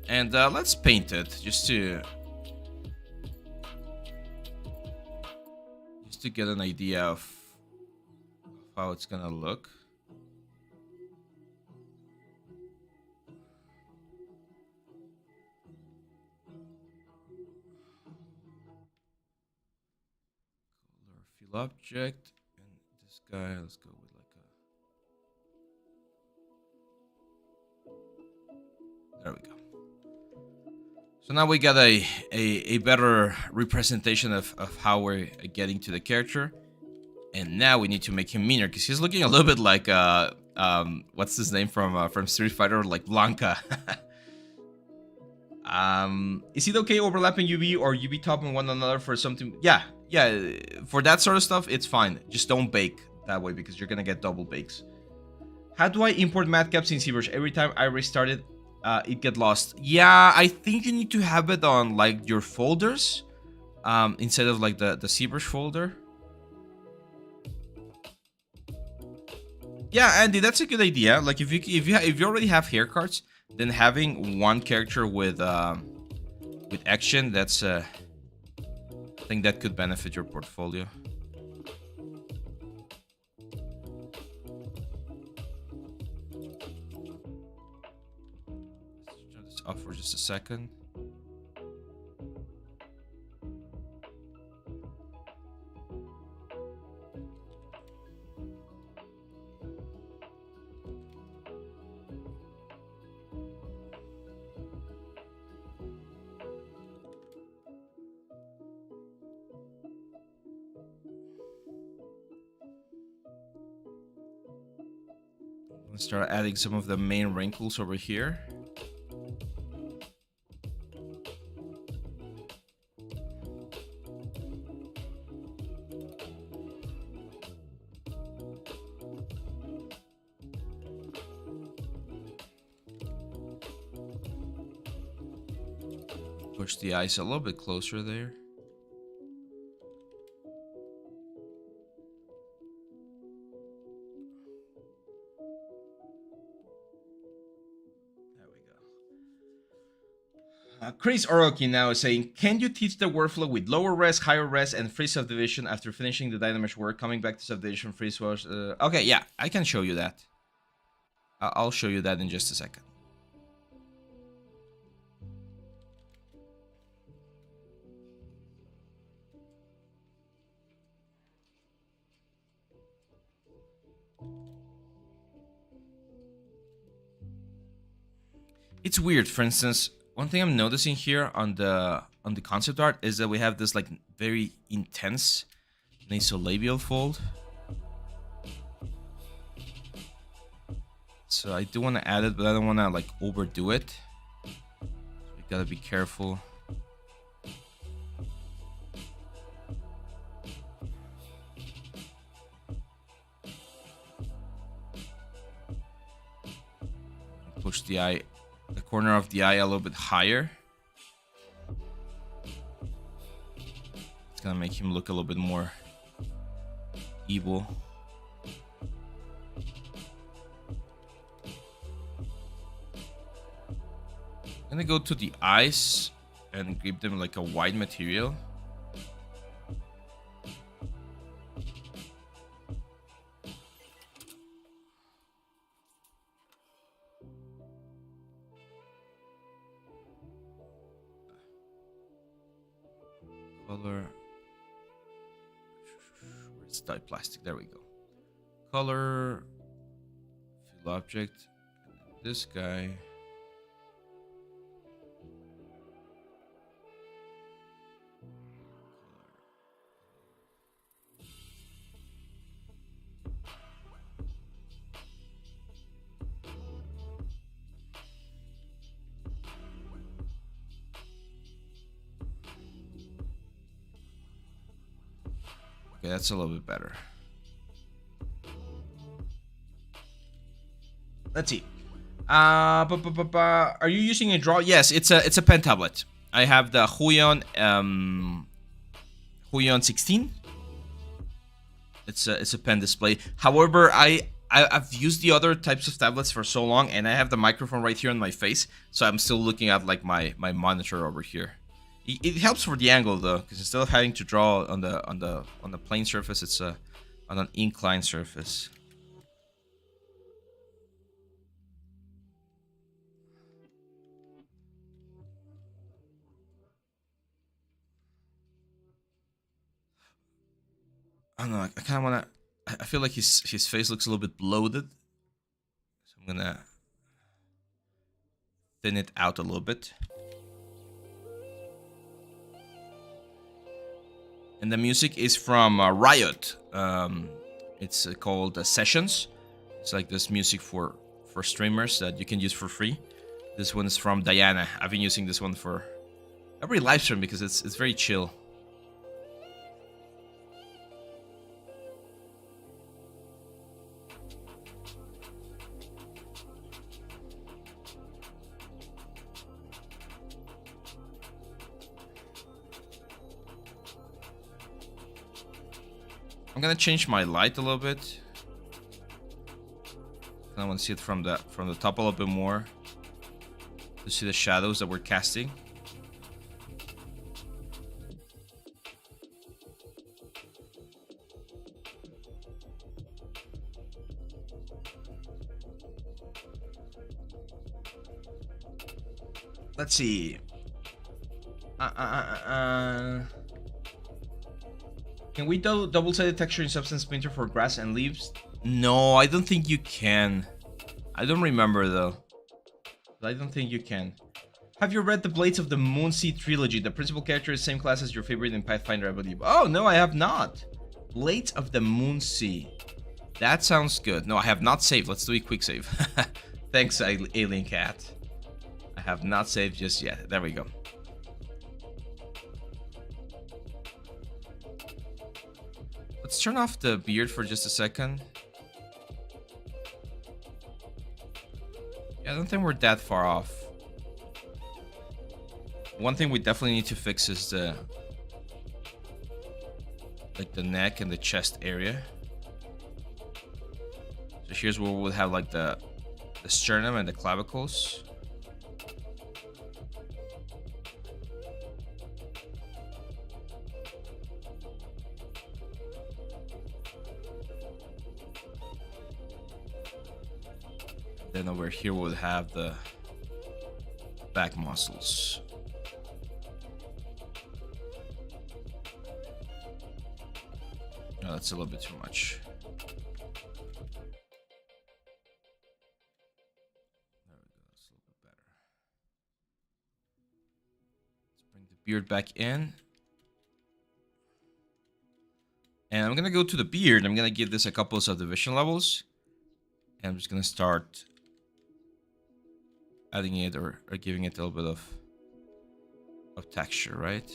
And let's paint it just to get an idea of how it's gonna look. Fill object, and this guy, let's go with like a. There we go. So now we got a better representation of how we're getting to the character. And now we need to make him meaner because he's looking a little bit like what's his name from Street Fighter, like Blanca. Is it okay overlapping UV or UV top on one another for something? Yeah, for that sort of stuff, it's fine. Just don't bake that way because you're gonna get double bakes. How do I import matte caps in ZBrush? Every time I restart it, it get lost. Yeah, I think you need to have it on like your folders, instead of like the ZBrush folder. Yeah, Andy, that's a good idea. Like if you already have hair cards, then having one character with action, that's I think that could benefit your portfolio. Let's turn this off for just a second. Let's start adding some of the main wrinkles over here. Push the eyes a little bit closer there. Chris Oroki now is saying, can you teach the workflow with lower res, higher res, and free subdivision after finishing the Dynamesh work, coming back to subdivision, free wash? Okay, yeah, I can show you that. I'll show you that in just a second. It's weird. For instance, one thing I'm noticing here on the concept art is that we have this like very intense nasolabial fold. So I do want to add it, but I don't want to like overdo it. So we gotta be careful. Push the eye, the corner of the eye a little bit higher. It's gonna make him look a little bit more evil. I'm gonna go to the eyes and give them like a white material. Color. Where's dye plastic? There we go. Color. Fill object. This guy. Okay, that's a little bit better. Let's see. Are you using a draw? Yes, it's a pen tablet. I have the Huion 16. It's a pen display. However, I've used the other types of tablets for so long, and I have the microphone right here on my face, so I'm still looking at like my monitor over here. It helps for the angle though, because instead of having to draw on the plane surface, it's on an inclined surface. I don't know. I kind of want to. I feel like his face looks a little bit bloated, so I'm gonna thin it out a little bit. And the music is from Riot. It's called Sessions. It's like this music for streamers that you can use for free. This one is from Diana. I've been using this one for every live stream because it's very chill. I'm gonna change my light a little bit. I want to see it from the top a little bit more to see the shadows that we're casting. Let's see. Can we do double-sided texture in Substance Painter for grass and leaves? No, I don't think you can. I don't remember though. But I don't think you can. Have you read the Blades of the Moonsea trilogy? The principal character is the same class as your favorite in Pathfinder, I believe. Oh, no, I have not. Blades of the Moonsea. That sounds good. No, I have not saved. Let's do a quick save. Thanks, Alien Cat. I have not saved just yet. There we go. Let's turn off the beard for just a second. Yeah, I don't think we're that far off. One thing we definitely need to fix is the neck and the chest area. So here's where we'll have like the sternum and the clavicles. Then over here we'll have the back muscles. No, that's a little bit too much. There we go, that's a little bit better. Let's bring the beard back in. And I'm gonna go to the beard. I'm gonna give this a couple of subdivision levels. And I'm just gonna start adding it or giving it a little bit of texture, right?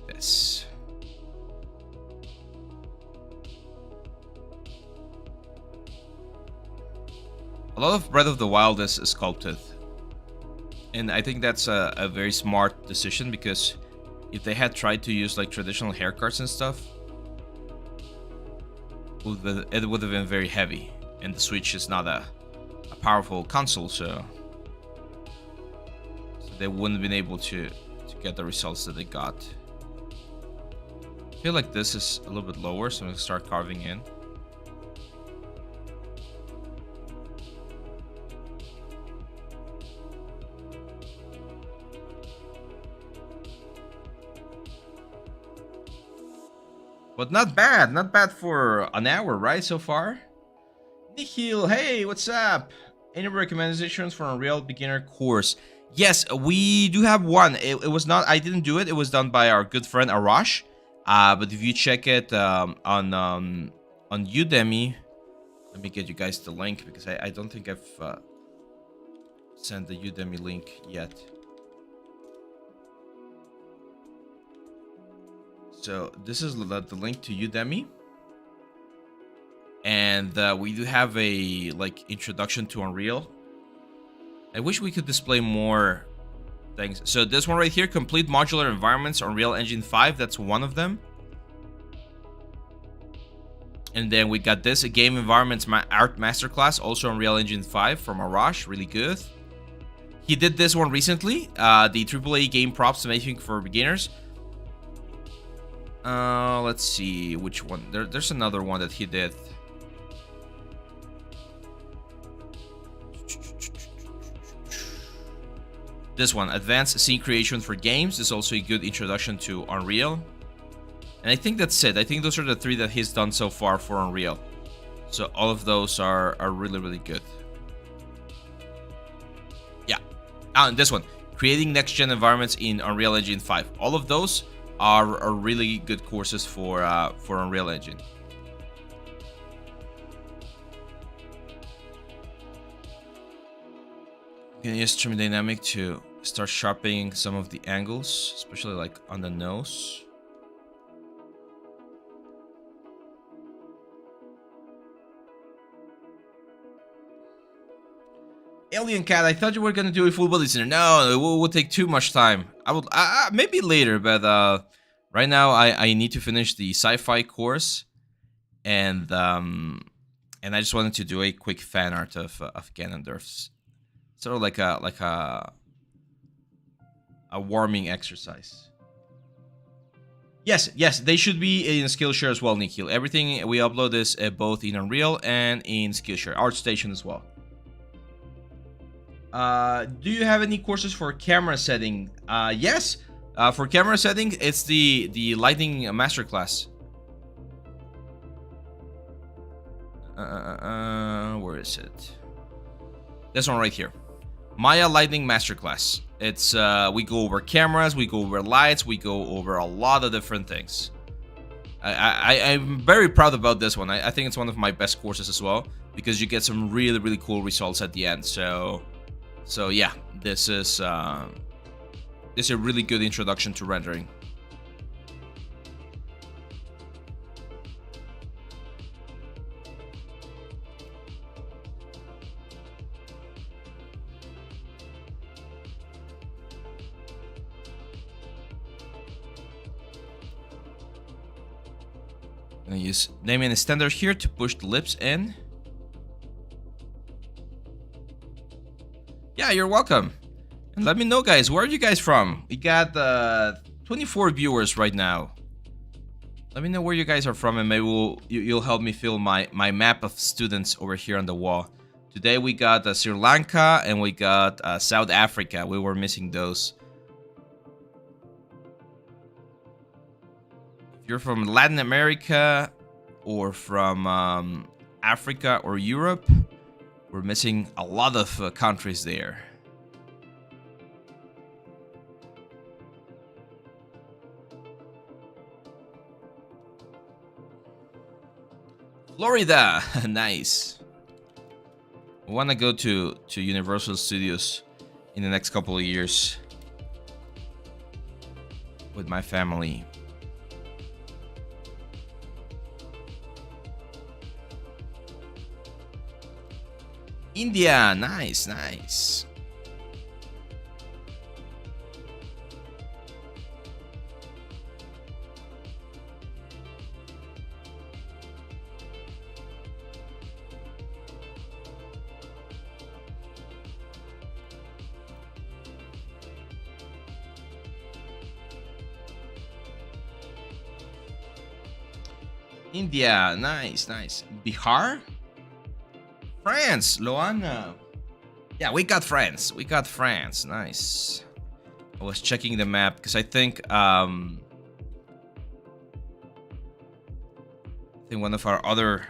This. A lot of Breath of the Wild is sculpted. And I think that's a very smart decision, because if they had tried to use like traditional haircuts and stuff, it would have been very heavy. And the Switch is not a powerful console, so they wouldn't have been able to get the results that they got. I feel like this is a little bit lower, so I'm going to start carving in. But not bad for an hour, right, so far? Nikhil, hey, what's up? Any recommendations for a real beginner course? Yes, we do have one. It was not, I didn't do it. It was done by our good friend Arash. But if you check it on Udemy, let me get you guys the link, because I don't think I've sent the Udemy link yet. So this is the link to Udemy, and we do have a like introduction to Unreal. I wish we could display more things. So this one right here, complete modular environments, Unreal Engine 5. That's one of them. And then we got this, a game environments art masterclass, also Unreal Engine 5 from Arash, really good. He did this one recently, the AAA game props making for beginners. Let's see which one. There's another one that he did. This one, advanced scene creation for games, is also a good introduction to Unreal. And I think that's it. I think those are the 3 that he's done so far for Unreal. So all of those are really, really good. Yeah. And this one, creating next-gen environments in Unreal Engine 5. All of those are really good courses for Unreal Engine. You can use Stream Dynamic to start sharpening some of the angles, especially like on the nose. Alien Cat, I thought you were gonna do a full body center. No, it would take too much time. I would maybe later, but right now I need to finish the sci-fi course, and I just wanted to do a quick fan art of Ganondorf's, sort of like a warming exercise. Yes, they should be in Skillshare as well, Nikhil. Everything we upload is both in Unreal and in Skillshare, ArtStation as well. Do you have any courses for camera setting? Yes. For camera setting, it's the lighting masterclass. Where is it? This one right here. Maya Lighting Masterclass. It's we go over cameras, we go over lights, we go over a lot of different things. I'm very proud about this one. I think it's one of my best courses as well, because you get some really cool results at the end. So yeah, this is a really good introduction to rendering. I'm gonna use naming a standard here to push the lips in. Yeah, you're welcome. And let me know, guys, where are you guys from? We got 24 viewers right now. Let me know where you guys are from, and maybe you'll help me fill my map of students over here on the wall. Today we got Sri Lanka and we got South Africa. We were missing those. If you're from Latin America or from Africa or Europe, we're missing a lot of countries there. Florida, nice. I want to go to Universal Studios in the next couple of years with my family. India, nice. India, nice. Bihar? France, Loana. Yeah, we got France. Nice. I was checking the map because I think one of our other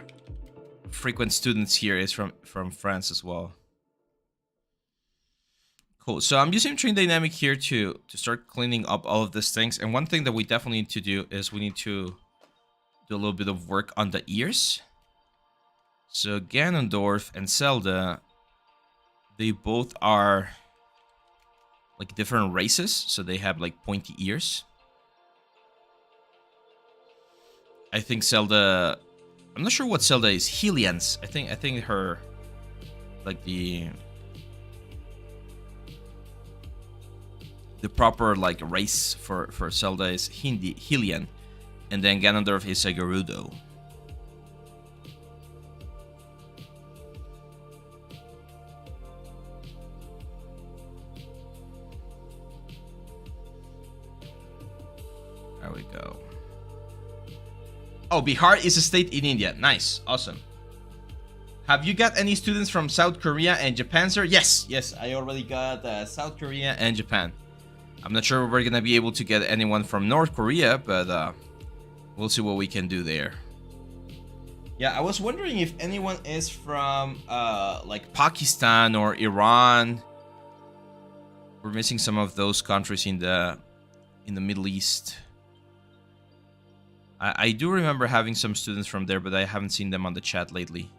frequent students here is from France as well. Cool. So I'm using Train Dynamic here to start cleaning up all of these things. And one thing that we definitely need to do is we need to do a little bit of work on the ears. So Ganondorf and Zelda, they both are like different races, so they have like pointy ears. I think Zelda, I'm not sure what Zelda is. Hylians. I think her, like the proper like race for Zelda is Hylian, and then Ganondorf is a Gerudo. There we go. Oh, Bihar is a state in India. Nice. Awesome. Have you got any students from South Korea and Japan, sir? Yes, I already got South Korea and Japan. I'm not sure if we're gonna be able to get anyone from North Korea, but we'll see what we can do there. Yeah, I was wondering if anyone is from like Pakistan or Iran. We're missing some of those countries in the Middle East. I do remember having some students from there, but I haven't seen them on the chat lately.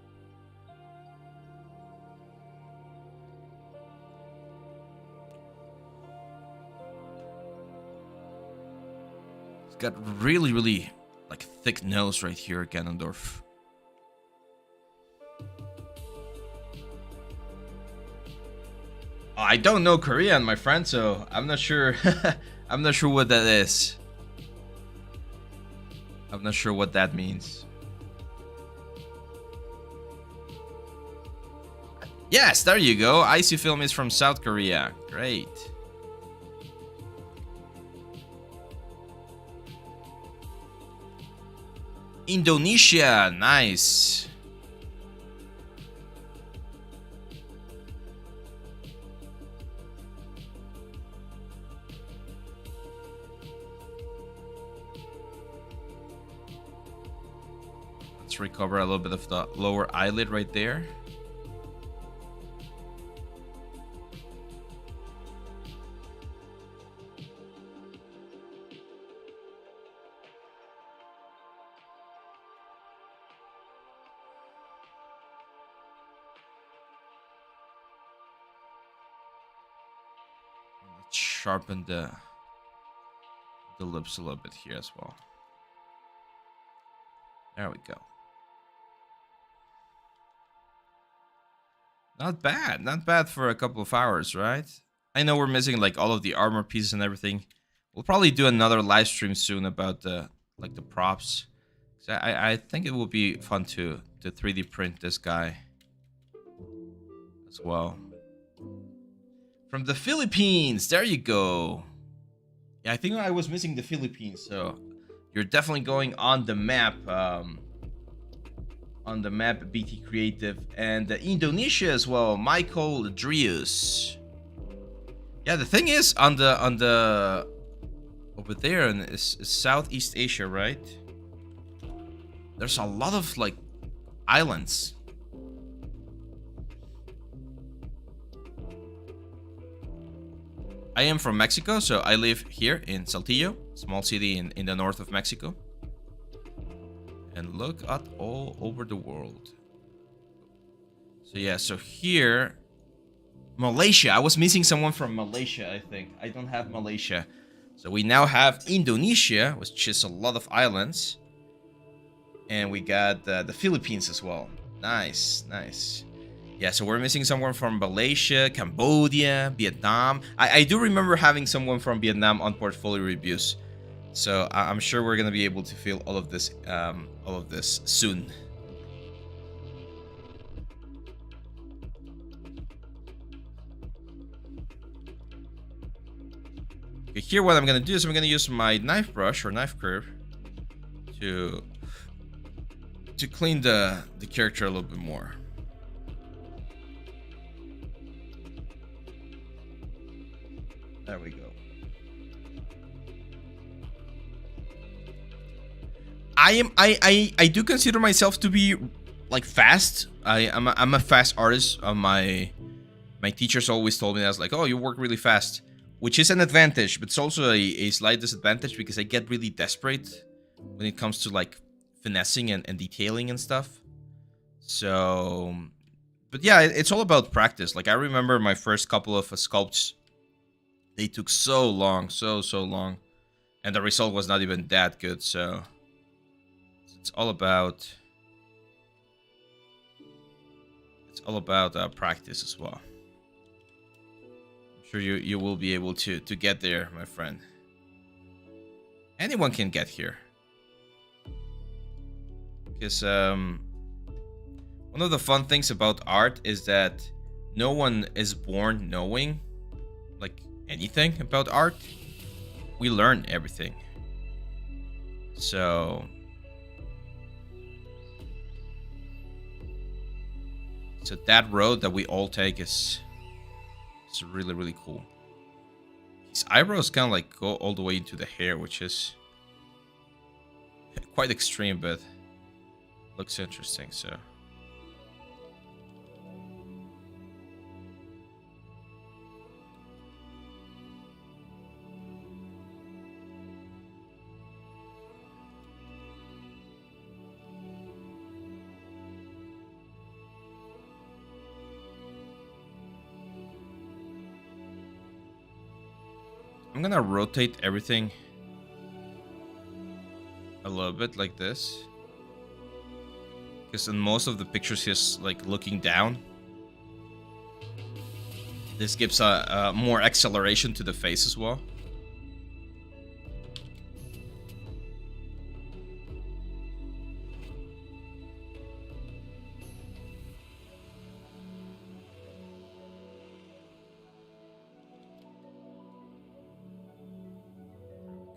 He's got really like thick nose right here, Ganondorf. I don't know Korean, my friend, so I'm not sure. I'm not sure what that is. I'm not sure what that means. Yes, there you go. Icy Film is from South Korea. Great. Indonesia, nice. Let's recover a little bit of the lower eyelid right there. Let's sharpen the lips a little bit here as well. There we go. Not bad for a couple of hours, right? I know we're missing like all of the armor pieces and everything. We'll probably do another live stream soon about the props. So I think it will be fun to 3D print this guy as well. From the Philippines, there you go. Yeah, I think I was missing the Philippines, so you're definitely going on the map. On the map, BT Creative, and Indonesia as well. Michael Drius. Yeah, the thing is on the over there in Southeast Asia, right? There's a lot of like islands. I am from Mexico, so I live here in Saltillo, small city in the north of Mexico. And look at all over the world. So yeah, so here, Malaysia. I was missing someone from Malaysia, I think. I don't have Malaysia. So we now have Indonesia, which is a lot of islands. And we got the Philippines as well. Nice. Yeah, so we're missing someone from Malaysia, Cambodia, Vietnam. I do remember having someone from Vietnam on portfolio reviews. So I'm sure we're gonna be able to feel all of this soon. Okay, here what I'm gonna do is I'm gonna use my knife brush or knife curve to clean the character a little bit more. There we go. I do consider myself to be like fast. I'm a fast artist. My teachers always told me that. I was like, oh, you work really fast, which is an advantage, but it's also a slight disadvantage because I get really desperate when it comes to like finessing and detailing and stuff. So, but yeah, it's all about practice. Like I remember my first couple of sculpts, they took so long, so long, and the result was not even that good. So it's all about practice as well. I'm sure you will be able to get there, my friend. Anyone can get here, because one of the fun things about art is that no one is born knowing like anything about art. We learn everything. So So that road that we all take is really, really cool. His eyebrows kind of like go all the way into the hair, which is quite extreme, but looks interesting. So I'm gonna rotate everything a little bit like this, because in most of the pictures he's like looking down. This gives a more acceleration to the face as well.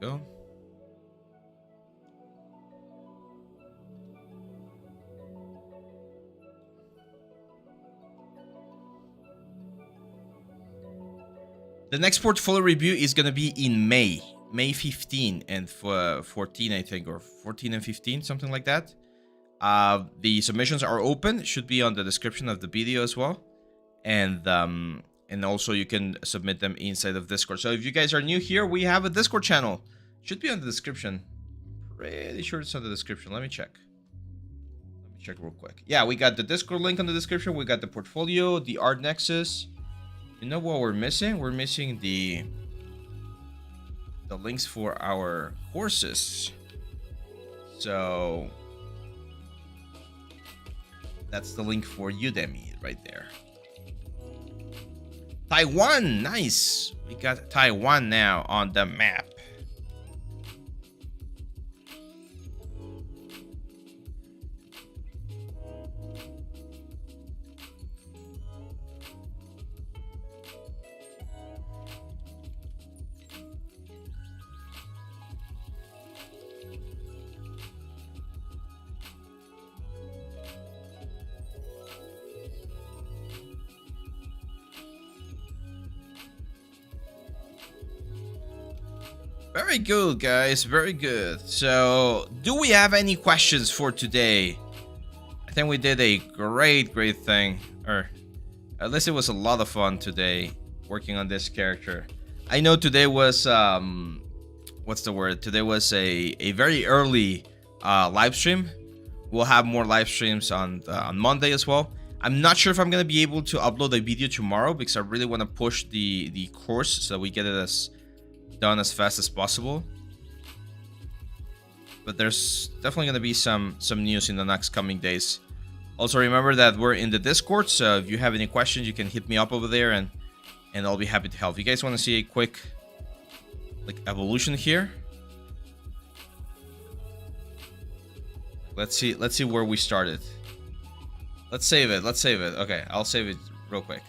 Go. The next portfolio review is going to be in May 15 and 14, I think, or 14 and 15, something like that. The submissions are open, should be on the description of the video as well. And also you can submit them inside of Discord. So if you guys are new here, we have a Discord channel. Should be on the description. Pretty sure it's on the description. Let me check. Let me check real quick. Yeah, we got the Discord link on the description. We got the portfolio, the Art Nexus. You know what we're missing? We're missing the links for our courses. So that's the link for Udemy right there. Taiwan, nice. We got Taiwan now on the map. Very good, guys. Very good. So, do we have any questions for today? I think we did a great thing. Or, at least it was a lot of fun today working on this character. I know today was, what's the word? Today was a very early live stream. We'll have more live streams on Monday as well. I'm not sure if I'm going to be able to upload a video tomorrow because I really want to push the course so we get it as done as fast as possible. But there's definitely going to be some news in the next coming days. Also remember that we're in the Discord, so if you have any questions you can hit me up over there and I'll be happy to help. If you guys want to see a quick like evolution here, let's see where we started. Let's save it. Okay, I'll save it real quick.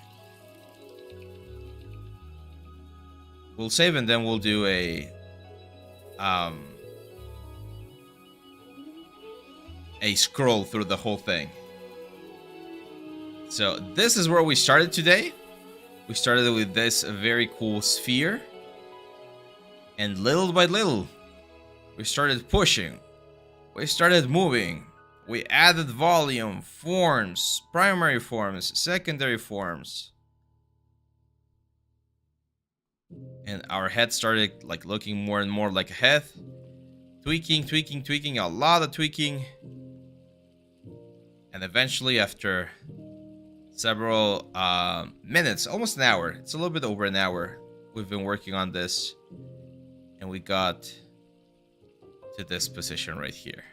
We'll save and then we'll do a scroll through the whole thing. So this is where we started today. We started with this very cool sphere, and little by little we started pushing, we started moving, we added volume, forms, primary forms, secondary forms. And our head started like looking more and more like a head. Tweaking, a lot of tweaking. And eventually after several minutes, almost an hour, it's a little bit over an hour, we've been working on this. And we got to this position right here.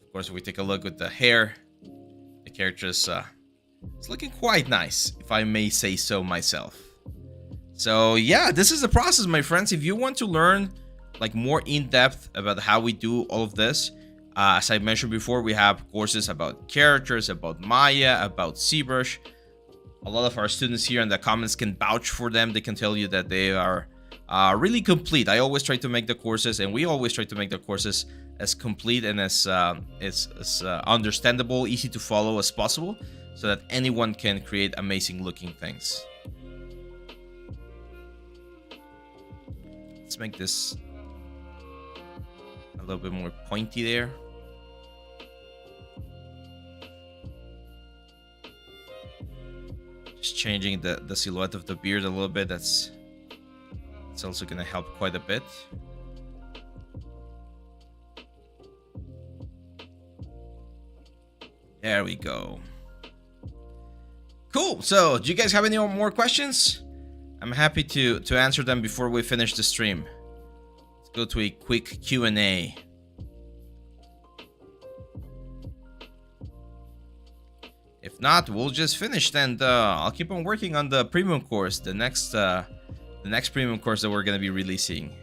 Of course, if we take a look at the hair, the character's it's looking quite nice, if I may say so myself. So yeah, this is the process, my friends. If you want to learn like more in depth about how we do all of this, as I mentioned before, we have courses about characters, about Maya, about ZBrush. A lot of our students here in the comments can vouch for them. They can tell you that they are really complete. I always try to make the courses, and we always try to make the courses as complete and as understandable, easy to follow as possible. so that anyone can create amazing looking things. Let's make this a little bit more pointy there. Just changing the silhouette of the beard a little bit. It's also gonna help quite a bit. There we go. Cool. So, do you guys have any more questions? I'm happy to answer them before we finish the stream. Let's go to a quick Q&A. If not, we'll just finish, and I'll keep on working on the premium course, the next premium course that we're gonna be releasing.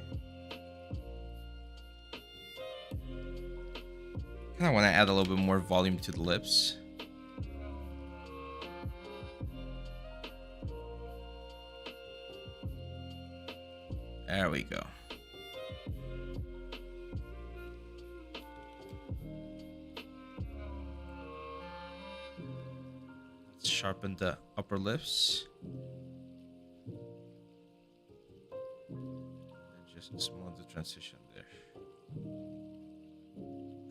Kind of want to add a little bit more volume to the lips. There we go. Let's sharpen the upper lips. And just smooth the transition there.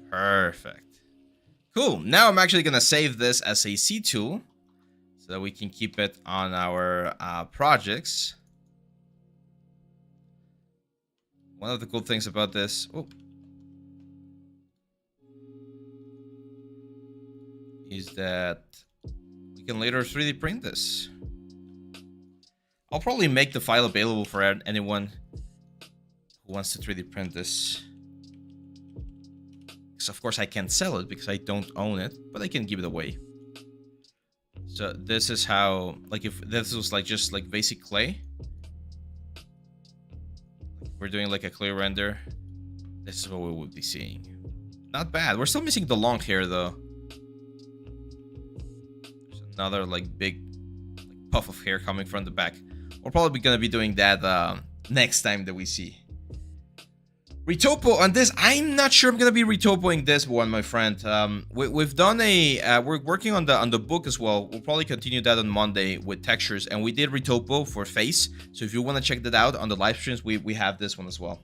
Perfect. Cool. Now I'm actually going to save this as a C tool so that we can keep it on our projects. One of the cool things about this is that we can later 3D print this. I'll probably make the file available for anyone who wants to 3D print this. Because of course I can't sell it because I don't own it, but I can give it away. So this is how, like, if this was like just like basic clay, we're doing like a clay render, this is what we would be seeing. Not bad. We're still missing the long hair though. There's another like big puff of hair coming from the back. We're probably gonna be doing that next time that we see. Retopo on this, I'm not sure I'm gonna be retopoing this one, my friend. We've done we're working on the book as well. We'll probably continue that on Monday with textures, and we did retopo for face. So if you want to check that out on the live streams, we have this one as well.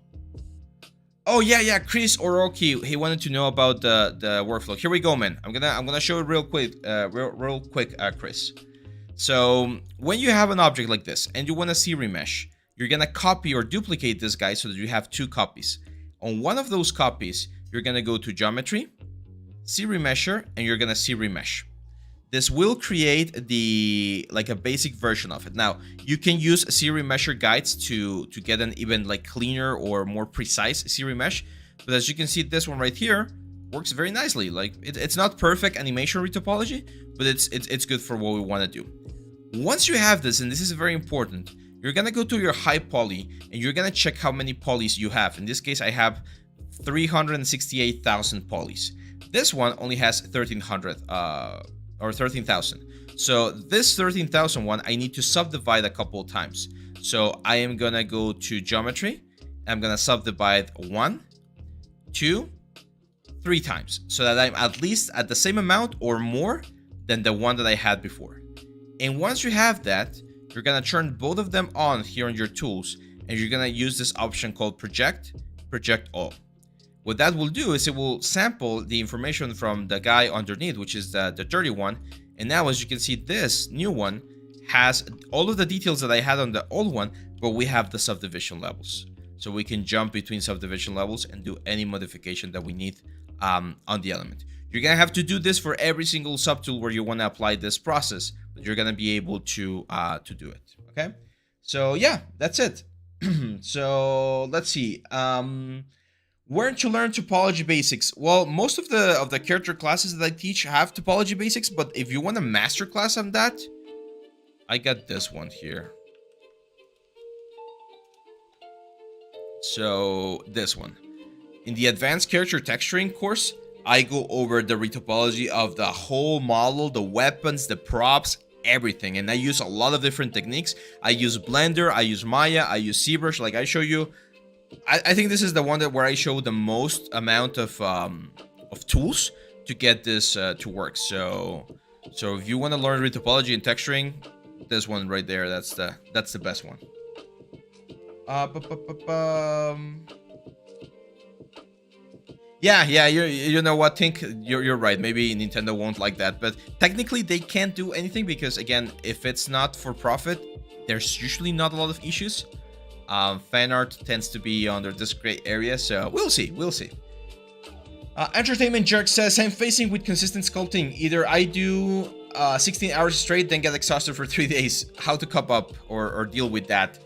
Oh yeah, Chris Oroki, he wanted to know about the workflow. Here we go, man. I'm gonna show it real quick, real quick, Chris. So when you have an object like this and you want to see remesh, you're gonna copy or duplicate this guy so that you have two copies. On one of those copies, you're gonna go to Geometry, See Remesher, and you're gonna see Remesh. This will create a basic version of it. Now, you can use See Remesher guides to get an even like cleaner or more precise See Remesh. But as you can see, this one right here works very nicely. Like it's not perfect animation retopology, but it's good for what we want to do. Once you have this, and this is very important, you're gonna go to your high poly and you're gonna check how many polys you have. In this case, I have 368,000 polys. This one only has 1,300 or 13,000. So this 13,000 one, I need to subdivide a couple of times. So I am gonna go to Geometry. I'm gonna subdivide 1, 2, 3 times, so that I'm at least at the same amount or more than the one that I had before. And once you have that, you're gonna turn both of them on here on your tools, and you're gonna use this option called Project All. What that will do is it will sample the information from the guy underneath, which is the dirty one. And now, as you can see, this new one has all of the details that I had on the old one, but we have the subdivision levels. So we can jump between subdivision levels and do any modification that we need on the element. You're gonna have to do this for every single subtool where you want to apply this process, but you're gonna be able to do it. Okay, so yeah, that's it. So let's see. Where to learn topology basics? Well, most of the character classes that I teach have topology basics, but if you want a master class on that, I got this one here. So this one, in the advanced character texturing course, I go over the retopology of the whole model, the weapons, the props, everything. And I use a lot of different techniques. I use Blender, I use Maya, I use ZBrush, like I show you. I think this is the one where I show the most amount of tools to get this to work. So So if you want to learn retopology and texturing, this one right there, that's the best one. Yeah, you know what, Tink, you're right. Maybe Nintendo won't like that, but technically they can't do anything because, again, if it's not for profit, there's usually not a lot of issues. Fan art tends to be under this gray area, so we'll see. Entertainment Jerk says, I'm facing with consistent sculpting. Either I do 16 hours straight, then get exhausted for 3 days. How to cope up or deal with that?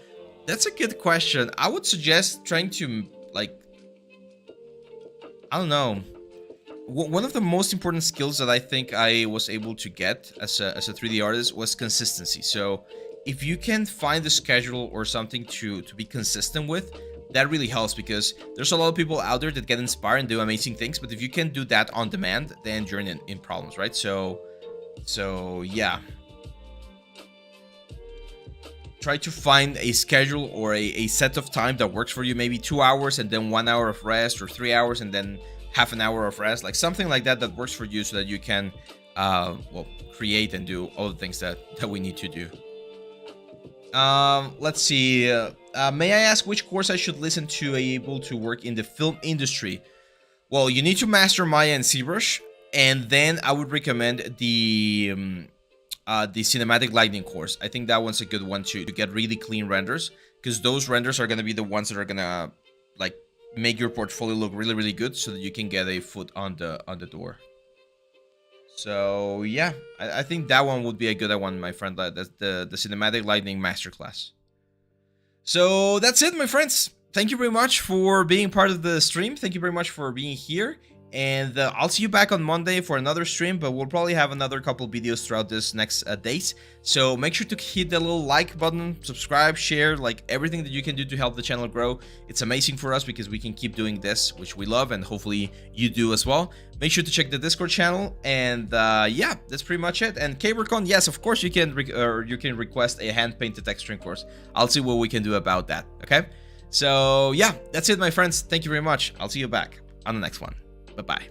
That's a good question. I would suggest trying to, like, I don't know. One of the most important skills that I think I was able to get as a 3D artist was consistency. So if you can find a schedule or something to be consistent with, that really helps, because there's a lot of people out there that get inspired and do amazing things, but if you can do that on demand, then you're in problems, right? So yeah. Try to find a schedule or a set of time that works for you, maybe 2 hours and then 1 hour of rest, or 3 hours and then half an hour of rest, like something like that works for you, so that you can well, create and do all the things that we need to do. Let's see. May I ask which course I should listen to able to work in the film industry? Well, you need to master Maya and ZBrush, and then I would recommend the cinematic lighting course. I think that one's a good one to get really clean renders, because those renders are going to be the ones that are going to, like, make your portfolio look really, really good, so that you can get a foot on the door. So yeah, I think that one would be a good one, my friend. That's the cinematic lighting masterclass. So that's it, my friends. Thank you very much for being part of the stream. Thank you very much for being here. And I'll see you back on Monday for another stream, but we'll probably have another couple videos throughout this next days. So make sure to hit the little like button, subscribe, share, like everything that you can do to help the channel grow. It's amazing for us because we can keep doing this, which we love, and hopefully you do as well. Make sure to check the Discord channel, and yeah, that's pretty much it. And KBRCon, yes, of course you can request a hand-painted texturing course. I'll see what we can do about that, okay? So yeah, that's it, my friends. Thank you very much. I'll see you back on the next one. Bye-bye.